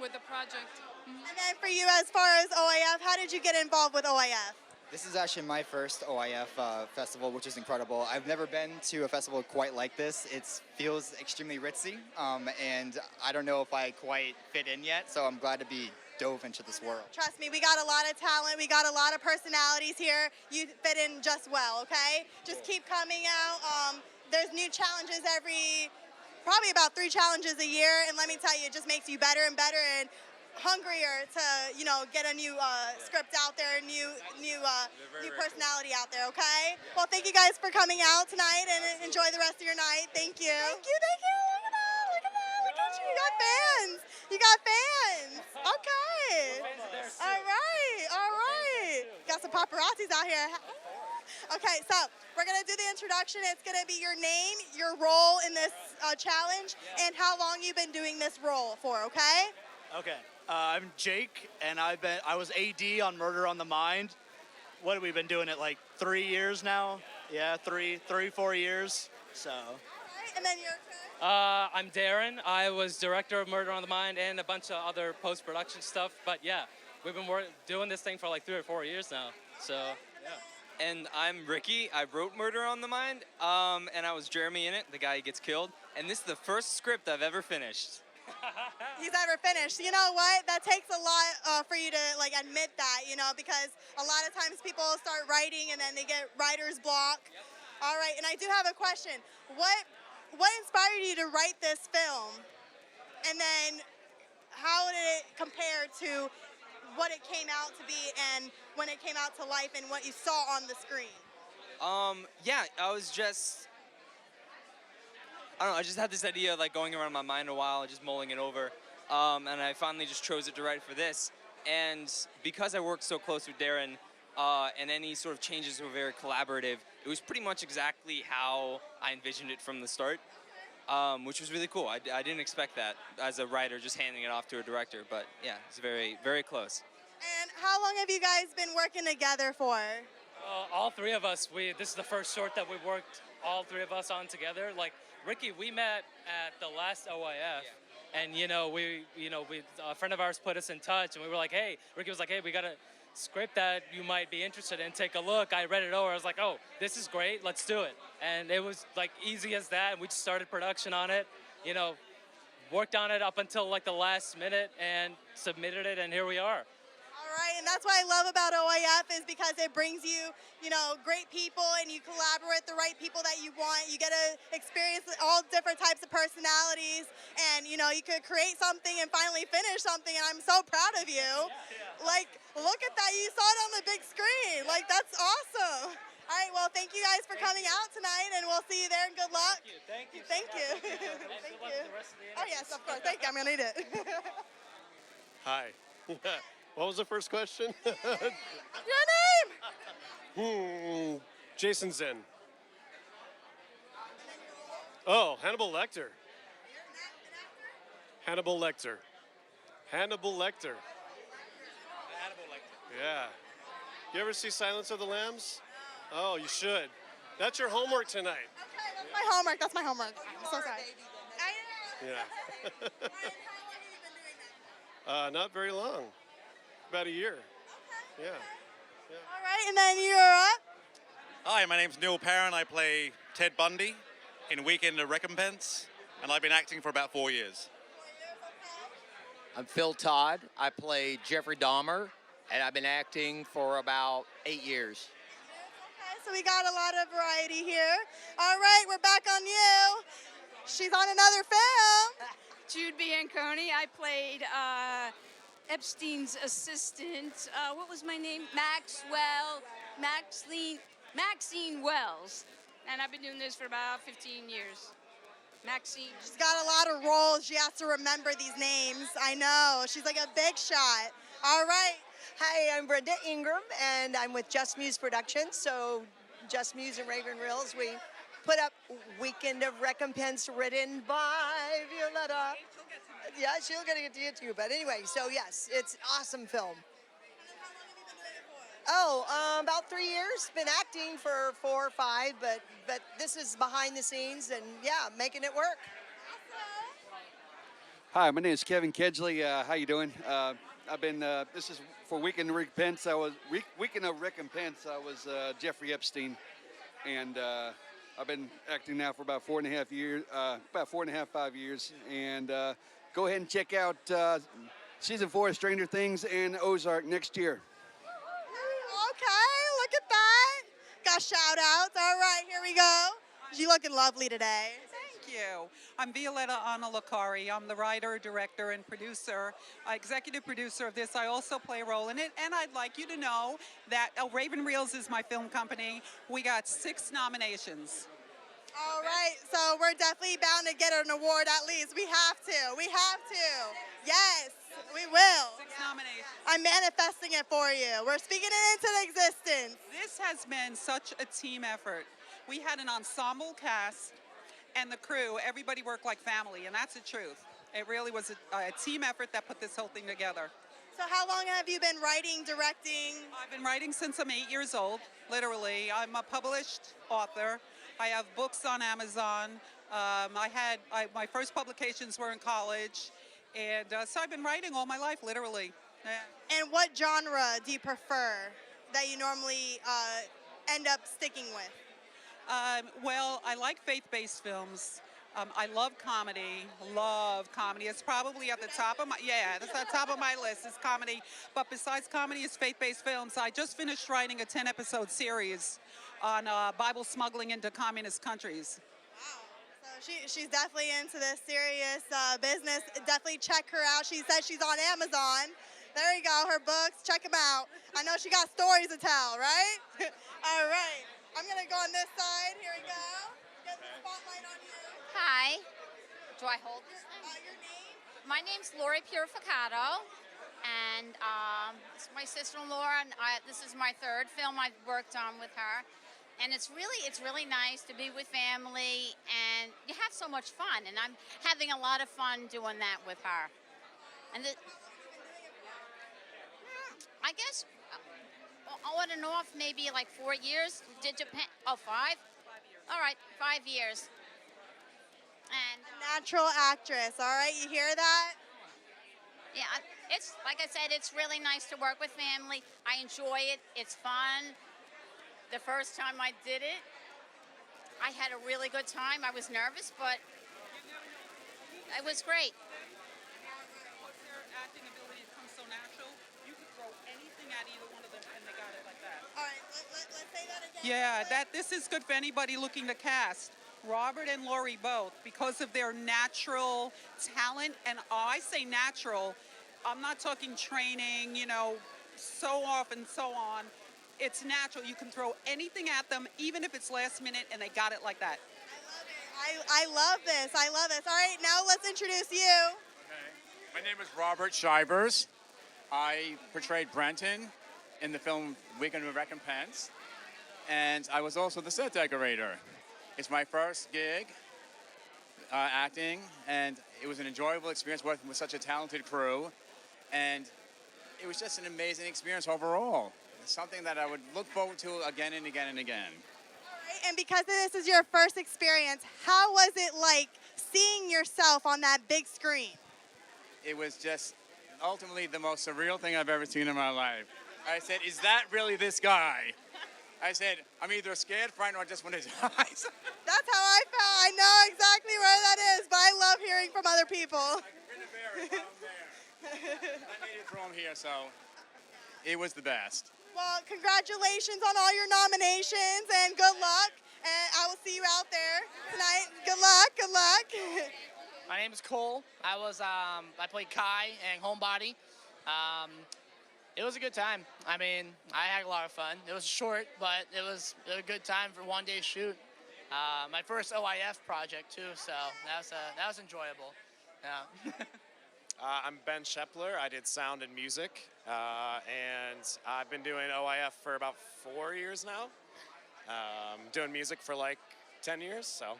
Speaker 15: with the project.
Speaker 1: And then for you, as far as OIF, how did you get involved with OIF?
Speaker 14: This is actually my first OIF festival, which is incredible. I've never been to a festival quite like this. It feels extremely ritzy, and I don't know if I quite fit in yet, so I'm glad to be dove into this world.
Speaker 1: Trust me, we got a lot of talent. We got a lot of personalities here. You fit in just well, okay? Just keep coming out. There's new challenges probably about 3 challenges a year, and let me tell you, it just makes you better and better and hungrier to, get a new script out there, new personality out there, okay? Well, thank you guys for coming out tonight, and enjoy the rest of your night. Thank you. Thank you. Look at that. Look at you. You got fans. Okay. All right. Got some paparazzis out here. Okay, so we're going to do the introduction. It's going to be your name, your role in this challenge, and how long you've been doing this role for, okay?
Speaker 16: Okay. I'm Jake, and I was AD on Murder on the Mind. What have we been doing it 3 years now? Yeah, 4 years. So.
Speaker 1: All right, and then your turn.
Speaker 17: I'm Darren. I was director of Murder on the Mind and a bunch of other post-production stuff. But yeah, we've been doing this thing for 3 or 4 years now. So yeah.
Speaker 18: And I'm Ricky. I wrote Murder on the Mind, and I was Jeremy in it, the guy who gets killed. And this is the first script I've ever finished.
Speaker 1: He's ever finished. You know what? That takes a lot for you to admit that, because a lot of times people start writing and then they get writer's block. Yep. All right, and I do have a question. What inspired you to write this film? And then how did it compare to what it came out to be and when it came out to life and what you saw on the screen?
Speaker 18: Yeah, I don't know, I just had this idea going around my mind a while, just mulling it over, and I finally just chose it to write for this. And because I worked so close with Darren, and any sort of changes were very collaborative, it was pretty much exactly how I envisioned it from the start, which was really cool. I didn't expect that as a writer, just handing it off to a director, but yeah, it's very close.
Speaker 1: And how long have you guys been working together for?
Speaker 17: All 3 of us, this is the first short that we worked all 3 of us on together. Ricky, we met at the last OIF, and a friend of ours put us in touch, and we were like, hey, Ricky was like, hey, we got a script that you might be interested in. Take a look. I read it over. I was like, oh, this is great. Let's do it. And it was easy as that. We just started production on it. Worked on it up until the last minute and submitted it, and here we are.
Speaker 1: All right, and that's what I love about OIF is because it brings you, great people and you collaborate with the right people that you want. You get to experience all different types of personalities and, you could create something and finally finish something, and I'm so proud of you. Yeah. Look at that. You saw it on the big screen. That's awesome. All right, well, thank you guys for coming out tonight, and we'll see you there, and good luck.
Speaker 17: Thank you.
Speaker 1: Thank you.
Speaker 17: Thank you.
Speaker 1: Oh, yes, of course. Thank you. I'm going to need it.
Speaker 19: Hi. What was the first question?
Speaker 1: Your name?
Speaker 19: Jason Zen. Oh, Hannibal Lecter. Hannibal Lecter. Yeah. You ever see Silence of the Lambs? Oh, you should. That's your homework tonight.
Speaker 1: Okay, that's my homework. I'm so sorry.
Speaker 19: Yeah. Not very long. About a year. Okay. Yeah.
Speaker 1: All right, and then you're up.
Speaker 20: Hi, my name's Neil Parron. I play Ted Bundy in Weekend of Recompense, and I've been acting for about 4 years.
Speaker 21: I'm Phil Todd. I play Jeffrey Dahmer, and I've been acting for about 8 years.
Speaker 1: Okay, so we got a lot of variety here. All right, we're back on you. She's on another film.
Speaker 27: Jude Bianconi. I played Epstein's assistant. What was my name? Maxine Wells. And I've been doing this for about 15 years. Maxine.
Speaker 1: She's got a lot of roles. She has to remember these names. I know. She's like a big shot. All right.
Speaker 2: Hi, I'm Brenda Ingram, and I'm with Just Muse Productions. So, Just Muse and Reagan Reels, we put up Weekend of Recompense written by Violetta. Yeah, she'll get to you. But anyway, so yes, it's an awesome film. Oh, about 3 years. Been acting for 4 or 5, but this is behind the scenes, and yeah, making it work.
Speaker 9: Hi, my name is Kevin Kedgley. How you doing? I've been. This is for Weekend of Recompense. Weekend of Recompense. I was Jeffrey Epstein, and I've been acting now for about 4.5 years. About 4.5, 5 years. And go ahead and check out season 4 of Stranger Things and Ozark next year.
Speaker 1: Okay, look at that. Got shout outs. All right, here we go. You looking lovely today.
Speaker 22: Thank you. I'm Violetta Analacari. I'm the writer, director, and producer, executive producer of this. I also play a role in it, and I'd like you to know that Raven Reels is my film company. We got 6 nominations.
Speaker 1: All right, so we're definitely bound to get an award at least. We have to. We have to. Yes, we will.
Speaker 22: 6 nominations.
Speaker 1: I'm manifesting it for you. We're speaking it into existence.
Speaker 22: This has been such a team effort. We had an ensemble cast, and the crew, everybody worked like family, and that's the truth. It really was a team effort that put this whole thing together.
Speaker 1: So how long have you been writing, directing?
Speaker 22: I've been writing since I'm 8 years old, literally. I'm a published author. I have books on Amazon. My first publications were in college, and so I've been writing all my life, literally. Yeah.
Speaker 1: And what genre do you prefer that you normally end up sticking with?
Speaker 22: Well, I like faith-based films. I love comedy. It's probably at the top of that's at the top of my list is comedy. But besides comedy, is faith-based films. I just finished writing a 10-episode series on Bible smuggling into communist countries.
Speaker 1: Wow. So she's definitely into this serious business. Definitely check her out. She said she's on Amazon. There you go, her books. Check them out. I know she got stories to tell, right? All right. I'm going to go on this side. Here we go. Get the spotlight on you.
Speaker 23: Hi. Do I hold this thing?
Speaker 1: Your name?
Speaker 23: My name's Lori Purificato, and it's my sister-in-law, and this is my 3rd film I've worked on with her. And it's really nice to be with family, and you have so much fun, and I'm having a lot of fun doing that with her. And I guess on and off, maybe like 4 years. Did Japan? Oh, 5? 5 years. All right, 5 years. And
Speaker 1: natural actress. All right, you hear that?
Speaker 23: Yeah, it's like I said, it's really nice to work with family. I enjoy it. It's fun. The first time I did it, I had a really good time. I was nervous, but it was great.
Speaker 22: Their acting ability comes so natural. You could throw anything at either one of them, and they got it like that.
Speaker 1: All right, let's say that again.
Speaker 22: Yeah, this is good for anybody looking to cast. Robert and Lori both, because of their natural talent, and I say natural, I'm not talking training, so off and so on. It's natural. You can throw anything at them, even if it's last minute, and they got it like that.
Speaker 1: I love this. I love this. All right, now let's introduce you.
Speaker 24: Okay. My name is Robert Shivers. I portrayed Brenton in the film Weekend of Recompense, and I was also the set decorator. It's my first gig acting, and it was an enjoyable experience working with such a talented crew, and it was just an amazing experience overall. It's something that I would look forward to again and again and again.
Speaker 1: All right, and because this is your first experience, how was it like seeing yourself on that big screen?
Speaker 24: It was just ultimately the most surreal thing I've ever seen in my life. I said, is that really this guy? I said, I'm either scared, frightened, or I just want to die.
Speaker 1: That's how I felt. I know exactly where that is, but I love hearing from other people.
Speaker 24: I made it from here, so it was the best.
Speaker 1: Well, congratulations on all your nominations, and good luck. And I will see you out there tonight. Good luck. Good luck.
Speaker 25: My name is Cole. I played Kai and Homebody.
Speaker 3: Um, it was a good time. I mean, I had a lot of fun. It was short, but it was a good time for one-day shoot. My first OIF project too, so that was enjoyable. Yeah.
Speaker 4: I'm Ben Shepler. I did sound and music, and I've been doing OIF for about 4 years now. Doing music for like 10 years, so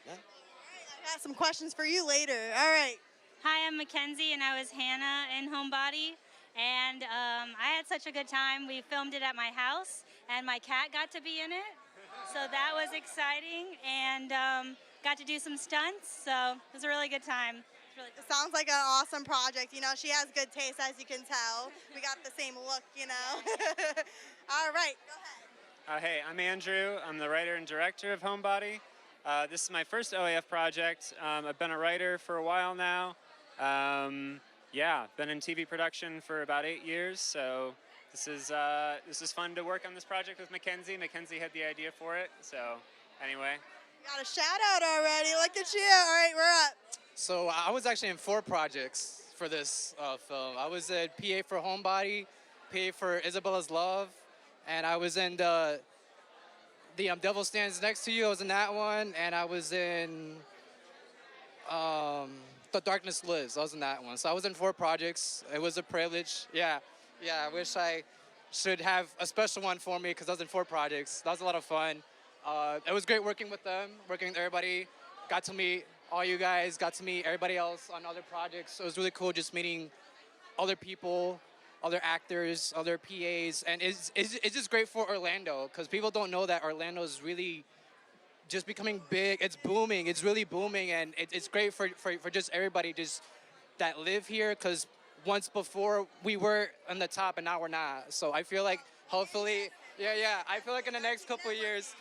Speaker 4: yeah.
Speaker 1: I got some questions for you later. All right.
Speaker 7: Hi, I'm Mackenzie, and I was Hannah in Homebody. And I had such a good time. We filmed it at my house, and my cat got to be in it. So that was exciting, and got to do some stunts. So it was a really good time.
Speaker 1: It sounds like an awesome project. You know, she has good taste, as you can tell. We got the same look, you know. All right, go ahead.
Speaker 8: Hey, I'm Andrew. I'm the writer and director of Homebody. This is my first OIF project. I've been a writer for a while now. Yeah, been in TV production for about 8 years, so this is fun to work on this project with Mackenzie. Mackenzie had the idea for it, so anyway.
Speaker 1: Got a shout out already. Look at you. All right, we're up.
Speaker 10: So I was actually in 4 projects for this film. I was a PA for Homebody, PA for Isabella's Love, and I was in the Devil Stands Next to You. I was in that one, and I was in The Darkness Lives. I was in that one. So I was in 4 projects. It was a privilege. Yeah. I wish I should have a special one for me because I was in 4 projects. That was a lot of fun. It was great working with them, working with everybody. Got to meet all you guys, got to meet everybody else on other projects. So it was really cool just meeting other people, other actors, other PAs. And it's just great for Orlando because people don't know that Orlando is really just becoming big. It's booming. It's really booming. And it's great for just everybody just that live here because once before we were on the top and now we're not. So I feel like hopefully, I feel like in the next couple of years,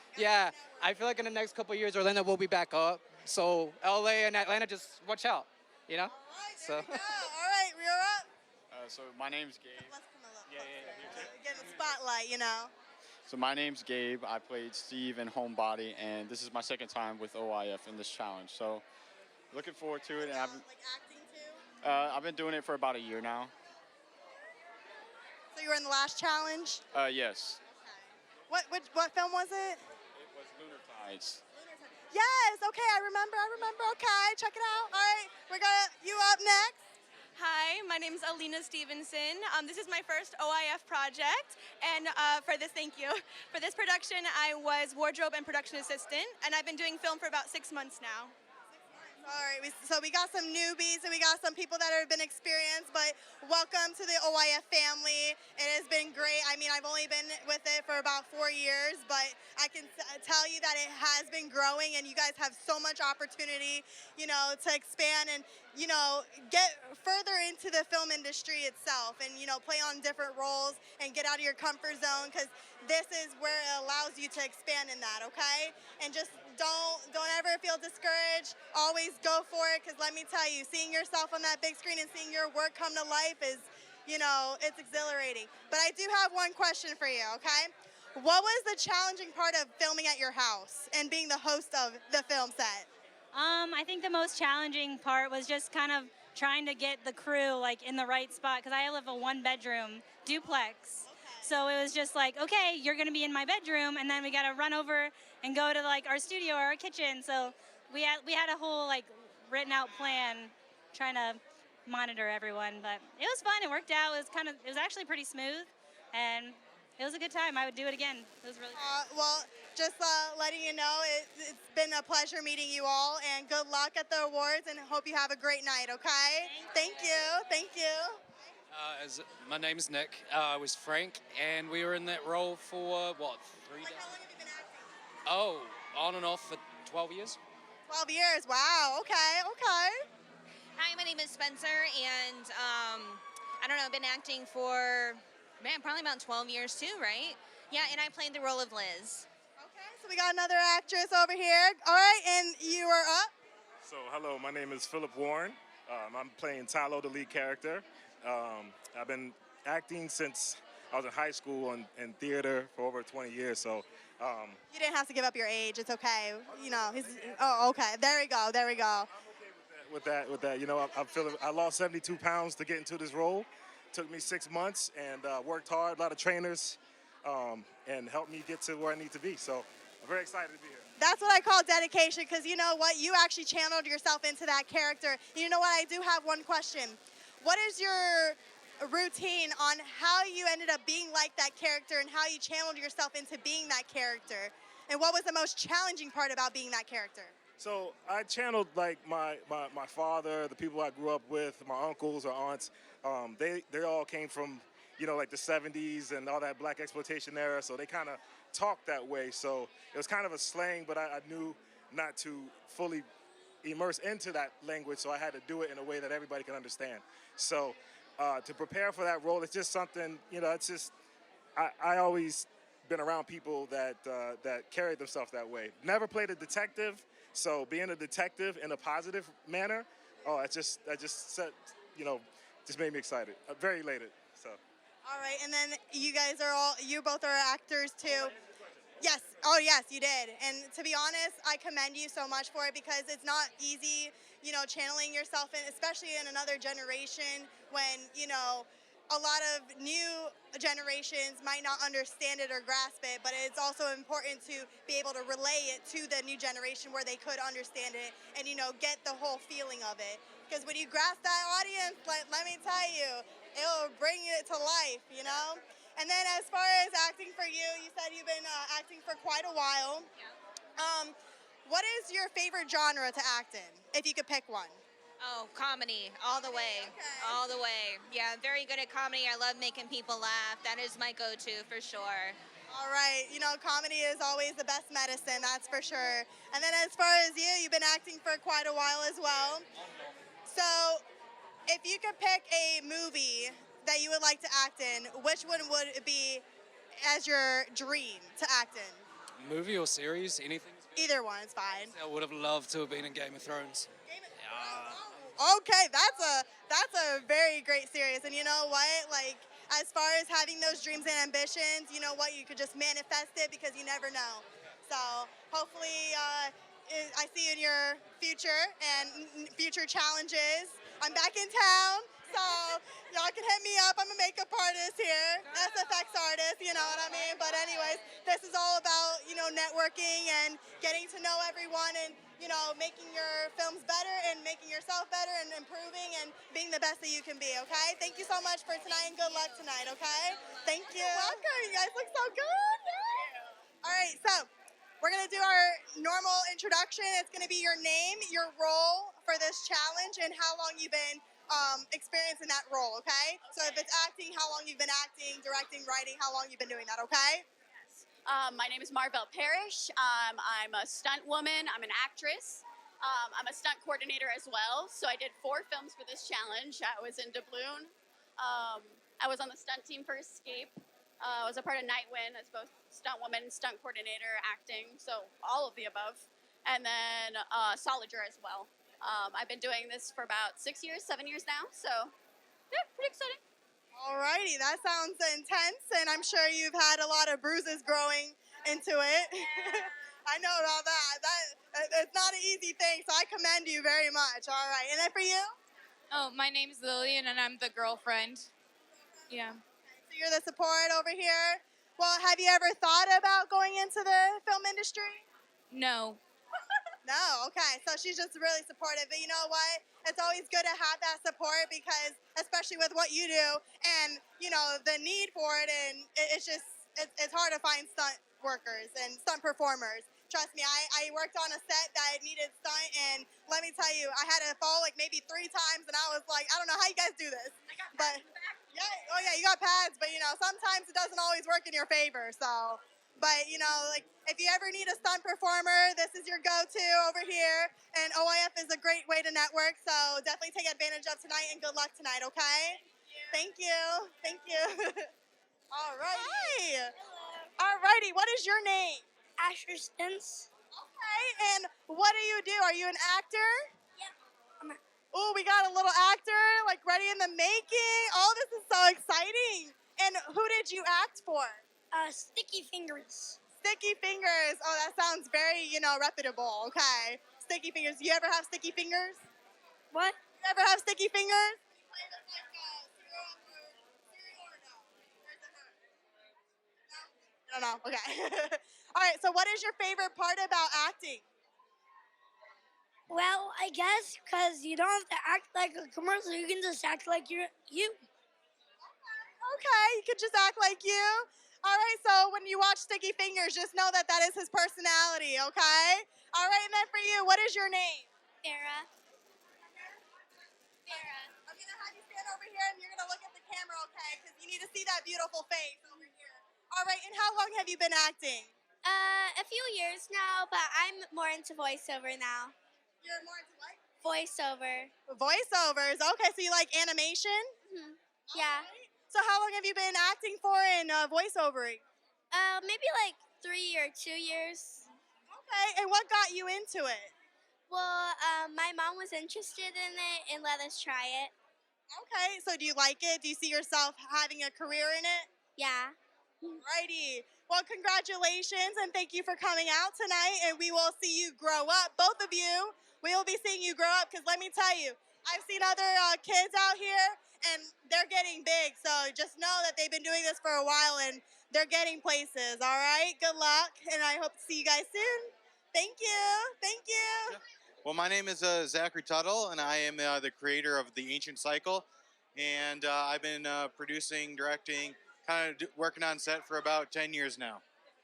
Speaker 10: Orlando will be back up. So LA and Atlanta, just watch out, you know?
Speaker 1: All right, we're up.
Speaker 25: So my name's Gabe.
Speaker 1: Get the spotlight, you know.
Speaker 25: So my name's Gabe. I played Steve in Homebody, and this is my second time with OIF in this challenge. So looking forward to it. And I've been doing it for about a year now.
Speaker 1: So you were in the last challenge?
Speaker 25: Yes.
Speaker 1: What film was it?
Speaker 25: It was Lunar Tides.
Speaker 1: Yes, okay, I remember. Okay, check it out. All right, you up next.
Speaker 26: Hi, my name is Alina Stevenson. This is my first OIF project, and for this production, I was wardrobe and production assistant, and I've been doing film for about 6 months now.
Speaker 1: All right, so we got some newbies and we got some people that have been experienced, but welcome to the OIF family. It has been great. I mean, I've only been with it for about 4 years, but I can tell you that it has been growing and you guys have so much opportunity, you know, to expand and, you know, get further into the film industry itself and, you know, play on different roles and get out of your comfort zone because this is where it allows you to expand in that, okay? And just don't ever feel discouraged. Always go for it because let me tell you, seeing yourself on that big screen and seeing your work come to life is, you know, it's exhilarating. But I do have one question for you, okay? What was the challenging part of filming at your house and being the host of the film set?
Speaker 7: I think the most challenging part was just kind of trying to get the crew like in the right spot because I live a 1-bedroom duplex. So it was just like, okay, you're gonna be in my bedroom, and then we gotta run over and go to like our studio or our kitchen. So we had a whole like written out plan, trying to monitor everyone. But it was fun. It worked out. It was actually pretty smooth, and it was a good time. I would do it again. It was really fun.
Speaker 1: Well, just letting you know, it's been a pleasure meeting you all, and good luck at the awards, and hope you have a great night. Okay? Thank you.
Speaker 28: My name's Nick. I was Frank, and we were in that role for, 3 days?
Speaker 1: How long have you been acting?
Speaker 28: Oh, on and off for 12 years.
Speaker 1: 12 years, wow, okay.
Speaker 29: Hi, my name is Spencer, and I don't know, I've been acting for, probably about 12 years too, right? Yeah, and I played the role of Liz.
Speaker 1: Okay, so we got another actress over here. All right, and you are up.
Speaker 30: So, hello, my name is Philip Warren. I'm playing Tylo, the lead character. I've been acting since I was in high school and theater for over 20 years, so.
Speaker 1: You didn't have to give up your age, it's okay. You know, okay, there we go.
Speaker 30: With that, you know, I lost 72 pounds to get into this role, Took me 6 months and worked hard, a lot of trainers, and helped me get to where I need to be. So I'm very excited to be here.
Speaker 1: That's what I call dedication, because you know what? You actually channeled yourself into that character. You know what? I do have one question. What is your routine on how you ended up being like that character and how you channeled yourself into being that character? And what was the most challenging part about being that character?
Speaker 30: So I channeled like my father, the people I grew up with, my uncles or aunts. They all came from, like the 70s and all that black exploitation era. So they kind of talked that way. So it was kind of a slang, but I knew not to fully immerse into that language. So I had to do it in a way that everybody can understand. So to prepare for that role, it's just something, it's just, I always been around people that carried themselves that way. Never played a detective. So being a detective in a positive manner, just made me excited. I'm very elated. So.
Speaker 1: All right, and then you both are actors too. Yes. Oh, yes, you did. And to be honest, I commend you so much for it, because it's not easy, channeling yourself in, especially in another generation when, a lot of new generations might not understand it or grasp it, but it's also important to be able to relay it to the new generation where they could understand it and, get the whole feeling of it. Because when you grasp that audience, let me tell you, it'll bring it to life, And then as far as acting for you, you said you've been acting for quite a while. Yeah. What is your favorite genre to act in, if you could pick one?
Speaker 29: Oh, comedy, all the way,
Speaker 1: okay.
Speaker 29: all the way. Yeah, I'm very good at comedy. I love making people laugh. That is my go-to for sure.
Speaker 1: All right, comedy is always the best medicine, that's for sure. And then as far as you've been acting for quite a while as well. So if you could pick a movie that you would like to act in, which one would it be as your dream to act in?
Speaker 28: Movie or series, anything?
Speaker 1: Either one is fine.
Speaker 28: I would have loved to have been in Game of Thrones.
Speaker 1: Okay, that's a very great series. And you know what? Like, as far as having those dreams and ambitions, you know what? You could just manifest it, because you never know. So hopefully I see you in your future and future challenges. I'm back in town, so y'all can hit me up. I'm a makeup artist here, SFX artist, you know what I mean? But anyways, this is all about, networking and getting to know everyone and, making your films better and making yourself better and improving and being the best that you can be, okay? Thank you so much for tonight and good luck tonight, okay? Thank you. You're welcome. You guys look so good. Yeah. All right, so we're going to do our normal introduction. It's going to be your name, your role for this challenge, and how long you've been experiencing that role, okay? So if it's acting, how long you've been acting, directing, writing, how long you've been doing that, okay?
Speaker 5: My name is Marvell Parrish. I'm a stunt woman. I'm an actress. I'm a stunt coordinator as well. So I did 4 films for this challenge. I was in Doubloon. I was on the stunt team for Escape. I was a part of Nightwind as both stunt woman, stunt coordinator, acting. So all of the above. And then Solider as well. I've been doing this for about 6 years, 7 years now. So yeah, pretty exciting.
Speaker 1: Alrighty, that sounds intense, and I'm sure you've had a lot of bruises growing into it. I know about that. It's not an easy thing, so I commend you very much. All right, and then for you?
Speaker 6: Oh, my name's Lillian, and I'm the girlfriend. Yeah.
Speaker 1: So you're the support over here. Well, have you ever thought about going into the film industry?
Speaker 6: No.
Speaker 1: No, okay. So she's just really supportive. But you know what? It's always good to have that support, because especially with what you do and, the need for it, and it's hard to find stunt workers and stunt performers. Trust me, I worked on a set that needed stunt, and let me tell you, I had to fall like maybe 3 times, and I was like, I don't know how you guys do this. But yeah, oh yeah, you got pads, but sometimes it doesn't always work in your favor. So, but like if you ever need a stunt performer, this is your go-to over here. And OIF is a great way to network, so definitely take advantage of tonight, and good luck tonight, okay? Thank you. Thank you. All right. Hi. All righty. What is your name?
Speaker 11: Asher Spence.
Speaker 1: Okay. And what do? Are you an actor? Yeah. Oh, we got a little actor like ready in the making. Oh, this is so exciting. And who did you act for?
Speaker 11: Sticky Fingers.
Speaker 1: Sticky Fingers. Oh, that sounds very, reputable. Okay. Sticky Fingers. You ever have sticky fingers?
Speaker 11: What?
Speaker 1: You ever have sticky fingers? I don't know. Okay. All right. So, what is your favorite part about acting?
Speaker 11: Well, I guess because you don't have to act like a commercial, you can just act like you're you.
Speaker 1: Okay, you could just act like you. All right. So, when you watch Sticky Fingers, just know that that is his personality. Okay. All right. And then for you, what is your name?
Speaker 11: Sarah.
Speaker 1: I'm gonna have you stand over here, and you're gonna look at the camera, okay? Because you need to see that beautiful face over here. All right. And how long have you been acting?
Speaker 11: A few years now, but I'm more into voiceover now.
Speaker 1: You're more into what?
Speaker 11: Voiceover.
Speaker 1: Voiceovers. Okay, so you like animation?
Speaker 11: Yeah.
Speaker 1: So how long have you been acting for and voiceovering?
Speaker 11: Maybe like 3 or 2 years.
Speaker 1: Okay, and what got you into it?
Speaker 11: Well, my mom was interested in it and let us try it.
Speaker 1: Okay, so do you like it? Do you see yourself having a career in it?
Speaker 11: Yeah.
Speaker 1: Alrighty. Well, congratulations and thank you for coming out tonight. And we will see you grow up, both of you. We will be seeing you grow up because let me tell you, I've seen other kids out here and they're getting big. So just know that they've been doing this for a while and they're getting places. All right. Good luck. And I hope to see you guys soon. Thank you. Thank you.
Speaker 12: Well, my name is Zachary Tuttle, and I am the creator of The Ancient Cycle. And I've been producing, directing, kind of working on set for about 10 years now.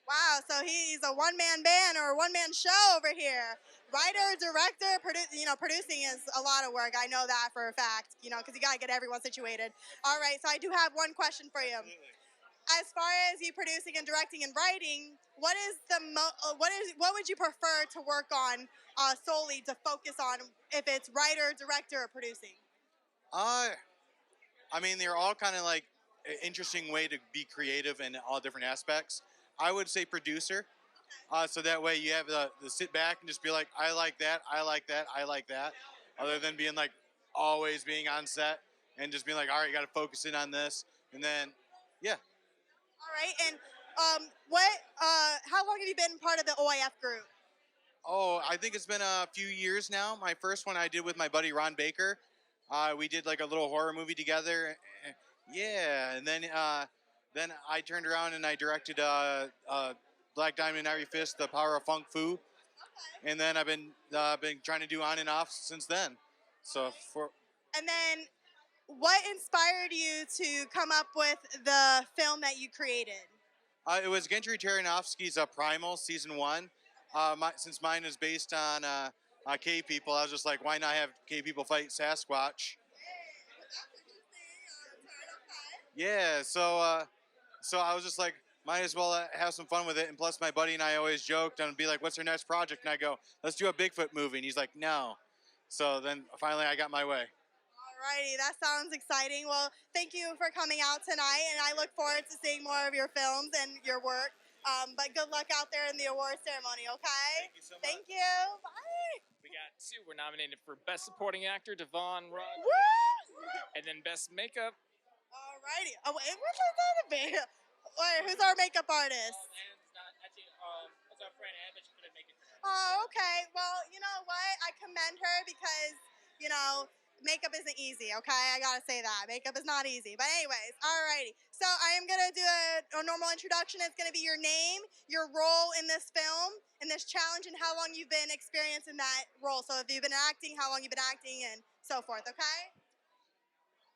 Speaker 1: Wow, so he's a one-man band or a one-man show over here. Writer, director, producing is a lot of work. I know that for a fact, because you got to get everyone situated. All right, so I do have one question for you. As far as you producing and directing and writing, what would you prefer to work on solely to focus on if it's writer, director, or producing?
Speaker 12: I mean, they're all kind of like an interesting way to be creative in all different aspects. I would say producer. So that way you have the sit back and just be like, I like that, I like that, I like that. Other than being like always being on set and just being like, all right, you got to focus in on this. And then, yeah.
Speaker 1: All right, and how long have you been part of the OIF group?
Speaker 12: Oh, I think it's been a few years now. My first one I did with my buddy Ron Baker. We did like a little horror movie together. Yeah, and then I turned around and I directed Black Diamond and Ivory Fist, The Power of Funk Fu, and then I've been trying to do on and off since then. So
Speaker 1: And then, what inspired you to come up with the film that you created?
Speaker 12: it was Gentry Taranovsky's Primal Season 1. Since mine is based on cave people, I was just like, why not have cave people fight Sasquatch? Yeah, so I was just like, might as well have some fun with it. And plus, my buddy and I always joked and be like, what's our next project? And I go, let's do a Bigfoot movie. And he's like, no. So then finally I got my way.
Speaker 1: Alrighty, that sounds exciting. Well, thank you for coming out tonight, and I look forward to seeing more of your films and your work. But good luck out there in the award ceremony, okay?
Speaker 12: Thank you so much.
Speaker 1: Thank you. Bye.
Speaker 13: We got two. We're nominated for Best Supporting Actor, Devon Rudd,
Speaker 1: Woo!
Speaker 13: and then Best Makeup.
Speaker 1: Alrighty. Oh, wait, what's that about? Wait, who's our makeup artist?
Speaker 13: It's our friend Anne, but she couldn't make it.
Speaker 1: Oh, okay. Well, you know what? I commend her because, makeup isn't easy, okay? I gotta say that. Makeup is not easy. But anyways, alrighty. So I am gonna do a normal introduction. It's gonna be your name, your role in this film, in this challenge, and how long you've been experienced in that role. So if you've been acting, how long you've been acting, and so forth, okay?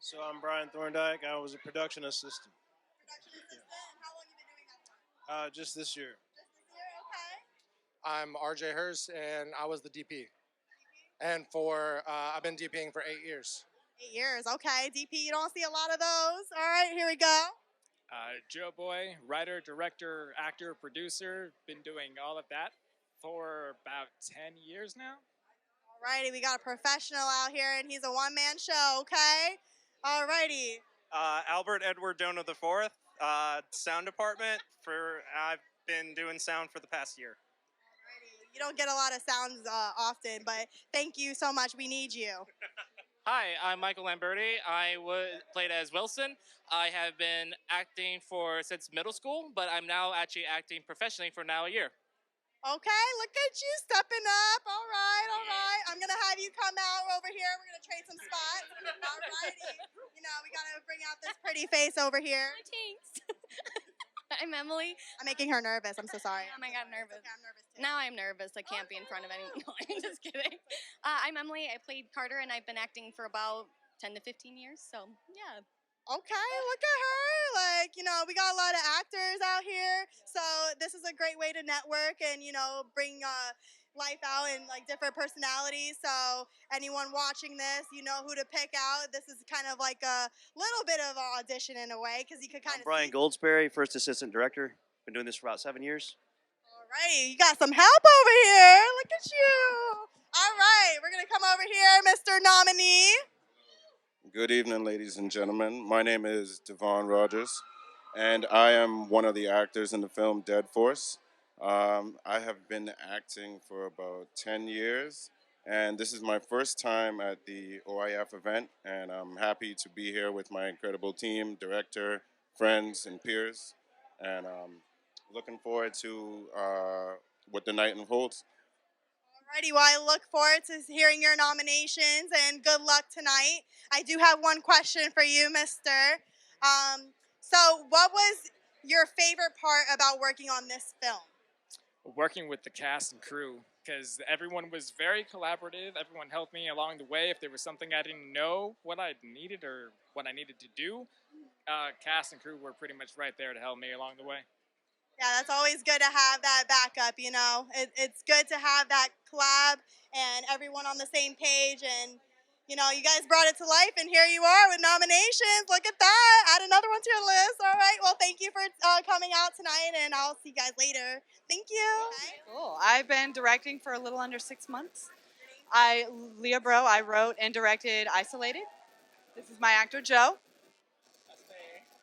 Speaker 14: So I'm Brian Thorndike. I was a production assistant.
Speaker 1: Production assistant, and how long you been doing that for?
Speaker 14: Just this year.
Speaker 1: Just this year, okay.
Speaker 15: I'm RJ Hurst, and I was the DP. And I've been DPing for 8 years.
Speaker 1: 8 years, okay. DP, you don't see a lot of those. All right, here we go.
Speaker 13: Joe Boy, writer, director, actor, producer. Been doing all of that for about 10 years now.
Speaker 1: Alrighty, we got a professional out here, and he's a one-man show, okay? Alrighty.
Speaker 16: Albert Edward Dona IV, sound department. I've been doing sound for the past year.
Speaker 1: You don't get a lot of sounds often, but thank you so much. We need you.
Speaker 17: Hi, I'm Michael Lamberti. I played as Wilson. I have been acting since middle school, but I'm now actually acting professionally for now a year.
Speaker 1: Okay, look at you stepping up. All right, all right. I'm going to have you come out over here. We're going to trade some spots. All righty. We got to bring out this pretty face over here.
Speaker 18: Thanks.
Speaker 2: I'm Emily.
Speaker 1: I'm making her nervous. I'm so sorry.
Speaker 2: Oh my god, nervous. I'm nervous too. Now I'm nervous. I can't be in front of anyone. No, I'm just kidding. I'm Emily. I played Carter, and I've been acting for about 10 to 15 years. So yeah.
Speaker 1: Okay, look at her. Like, we got a lot of actors out here. So this is a great way to network and, bring life out and like different personalities. So anyone watching this, you know who to pick out. This is kind of like a little bit of an audition in a way because you could kind
Speaker 9: I'm
Speaker 1: of
Speaker 9: Brian Goldsberry, first assistant director. Been doing this for about 7 years.
Speaker 1: All right, you got some help over here. Look at you. All right, we're going to come over here, Mr. Nominee.
Speaker 18: Good evening, ladies and gentlemen. My name is Devon Rogers, and I am one of the actors in the film Dead Force. I have been acting for about 10 years, and this is my first time at the OIF event, and I'm happy to be here with my incredible team, director, friends, and peers, and looking forward to what the night holds.
Speaker 1: Alrighty, well, I look forward to hearing your nominations and good luck tonight. I do have one question for you, mister. So, what was your favorite part about working on this film?
Speaker 13: Working with the cast and crew, because everyone was very collaborative. Everyone helped me along the way. If there was something I didn't know what I needed or what I needed to do, cast and crew were pretty much right there to help me along the way.
Speaker 1: Yeah, that's always good to have that backup, It's good to have that collab and everyone on the same page. And, you guys brought it to life, and here you are with nominations. Look at that. Add another one to your list. All right. Well, thank you for coming out tonight, and I'll see you guys later. Thank you.
Speaker 19: Cool. I've been directing for a little under 6 months. Leah Bro, I wrote and directed Isolated. This is my actor, Joe.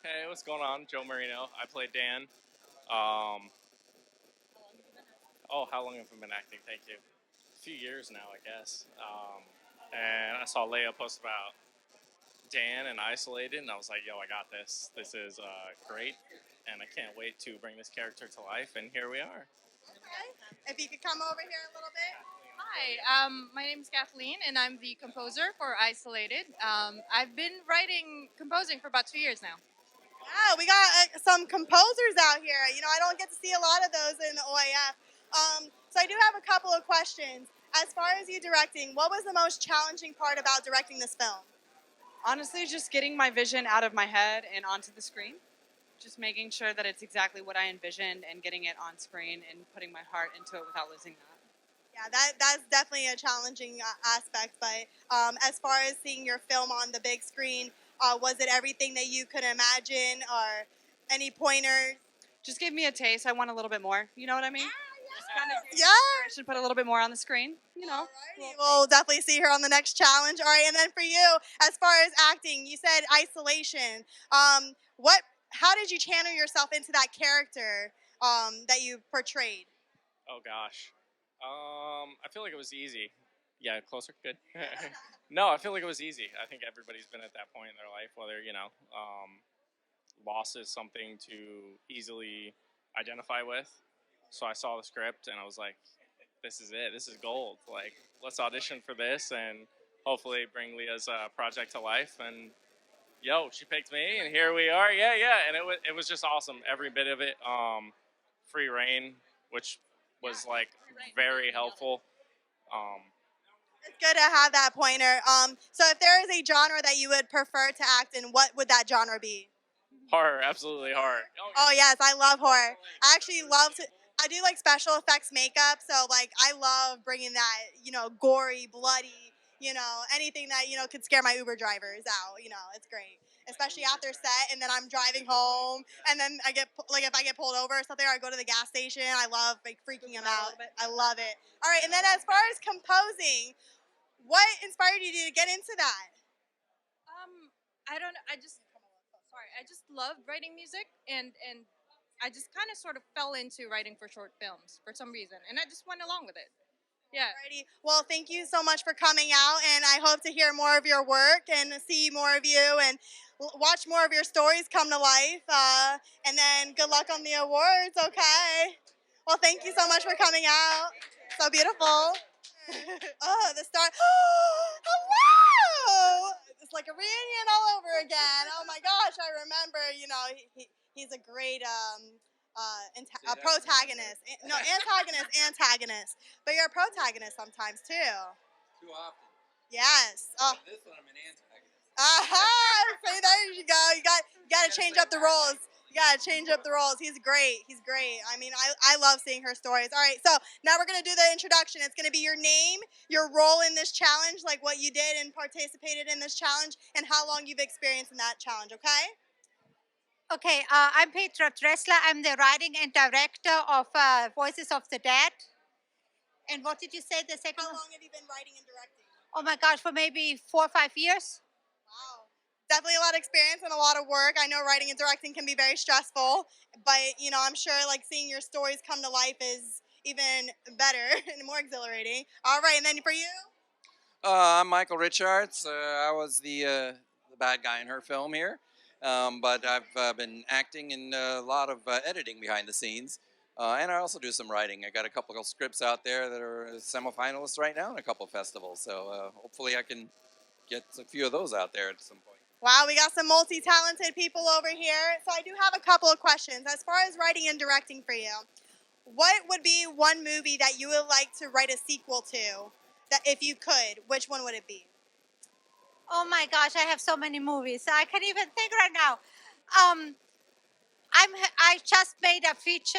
Speaker 20: Hey, what's going on? Joe Marino. I play Dan. How long have I been acting? Thank you. A few years now, I guess. And I saw Leia post about Dan and Isolated, and I was like, yo, I got this. This is great, and I can't wait to bring this character to life, and here we are.
Speaker 1: Okay. If you could come over here a little bit.
Speaker 21: Hi, my name is Kathleen, and I'm the composer for Isolated. I've been composing for about 2 years now.
Speaker 1: Yeah, we got some composers out here. I don't get to see a lot of those in the OIF. So I do have a couple of questions. As far as you directing, what was the most challenging part about directing this film?
Speaker 19: Honestly, just getting my vision out of my head and onto the screen. Just making sure that it's exactly what I envisioned and getting it on screen and putting my heart into it without losing that.
Speaker 1: Yeah, that's definitely a challenging aspect. But as far as seeing your film on the big screen, was it everything that you could imagine, or any pointers?
Speaker 19: Just gave me a taste. I want a little bit more. You know what I mean? Just kind of
Speaker 1: Yeah.
Speaker 19: I should put a little bit more on the screen.
Speaker 1: We'll definitely see her on the next challenge. All right, and then for you, as far as acting, you said isolation. How did you channel yourself into that character that you portrayed?
Speaker 20: Oh, gosh. I feel like it was easy. Yeah, closer, good. No, I feel like it was easy. I think everybody's been at that point in their life, whether, loss is something to easily identify with. So I saw the script and I was like, this is it. This is gold. Like, let's audition for this and hopefully bring Leah's project to life. And she picked me, and here we are. Yeah. And it was just awesome. Every bit of it. Free reign, which was like very helpful.
Speaker 1: It's good to have that pointer. So if there is a genre that you would prefer to act in, what would that genre be?
Speaker 20: Horror, absolutely horror.
Speaker 1: Oh yes, I love horror. I actually I do like special effects makeup, so like I love bringing that, gory, bloody, anything that, could scare my Uber drivers out, it's great. Especially after set, and then I'm driving home, and then if I get pulled over or something, or I go to the gas station, I love like freaking them out. I love it. All right, and then as far as composing, what inspired you to get into that?
Speaker 21: I don't. I just love writing music, and I just kind of sort of fell into writing for short films for some reason, and I just went along with it. Yeah.
Speaker 1: Alrighty. Well, thank you so much for coming out, and I hope to hear more of your work and see more of you and watch more of your stories come to life. And then good luck on the awards, okay? Well, thank you so much for coming out. So beautiful. Oh, the star. Hello! It's like a reunion all over again. Oh my gosh, I remember. He's a great protagonist. No, antagonist. But you're a protagonist sometimes too.
Speaker 3: Too often.
Speaker 1: Yes. Oh.
Speaker 3: This one, I'm an antagonist.
Speaker 1: Aha! So there you go. You got to change up the roles. You got to change up the roles. He's great. He's great. I mean, I love seeing her stories. All right, so now we're going to do the introduction. It's going to be your name, your role in this challenge, like what you did and participated in this challenge, and how long you've experienced in that challenge, okay?
Speaker 4: Okay, I'm Petra Dressler. I'm the writing and director of Voices of the Dead. And what did you say the second
Speaker 1: How
Speaker 4: one?
Speaker 1: long have you been writing and directing?
Speaker 4: Oh my gosh, for maybe 4 or 5 years.
Speaker 1: Wow. Definitely a lot of experience and a lot of work. I know writing and directing can be very stressful, but I'm sure like seeing your stories come to life is even better and more exhilarating. All right, and then for you?
Speaker 3: I'm Michael Richards. I was the bad guy in her film here, but I've been acting and a lot of editing behind the scenes. And I also do some writing. I got a couple of scripts out there that are semifinalists right now in a couple of festivals. So hopefully I can get a few of those out there at some point.
Speaker 1: Wow, we got some multi-talented people over here. So I do have a couple of questions. As far as writing and directing for you, what would be one movie that you would like to write a sequel to? That if you could, which one would it be?
Speaker 4: Oh my gosh, I have so many movies. I can't even think right now. I just made a feature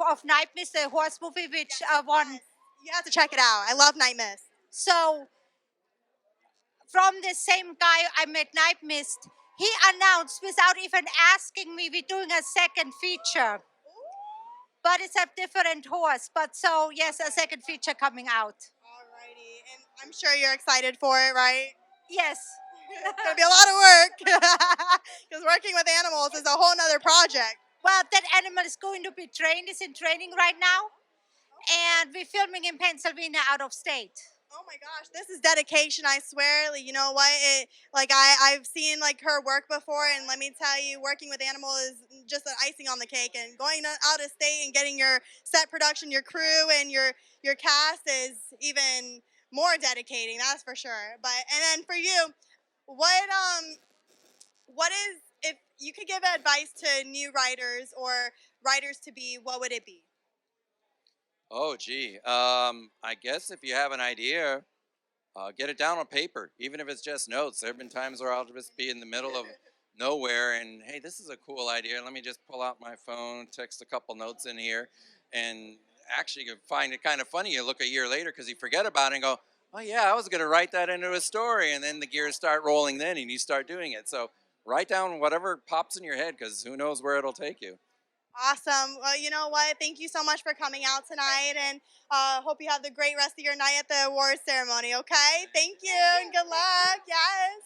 Speaker 4: of Night Mist, the horse movie, which won.
Speaker 1: Yes. You have to check it out. I love Night Mist.
Speaker 4: So from the same guy I made Night Mist, he announced without even asking me, we're doing a second feature. But it's a different horse. But so yes, a second feature coming out.
Speaker 1: Alrighty, and I'm sure you're excited for it, right?
Speaker 4: Yes.
Speaker 1: It's gonna be a lot of work because working with animals is a whole nother project.
Speaker 4: Well, that animal is going to be trained. It's in training right now, and we're filming in Pennsylvania, out of state.
Speaker 1: Oh my gosh, this is dedication, I swear. Like, you know what? I've seen like her work before, and let me tell you, working with animals is just an icing on the cake. And going out of state and getting your set production, your crew, and your cast is even more dedicating. That's for sure. And then for you, what is, if you could give advice to new writers or writers to be, what would it be?
Speaker 3: Oh, gee. I guess if you have an idea, get it down on paper, even if it's just notes. There have been times where I'll just be in the middle of nowhere and, hey, this is a cool idea. Let me just pull out my phone, text a couple notes in here, and actually you find it kind of funny. You look a year later because you forget about it and go, oh, yeah, I was going to write that into a story. And then the gears start rolling then and you start doing it. So write down whatever pops in your head because who knows where it'll take you.
Speaker 1: Awesome. Well, you know what? Thank you so much for coming out tonight, and hope you have the great rest of your night at the awards ceremony, okay? Thank you, and good luck. Yes.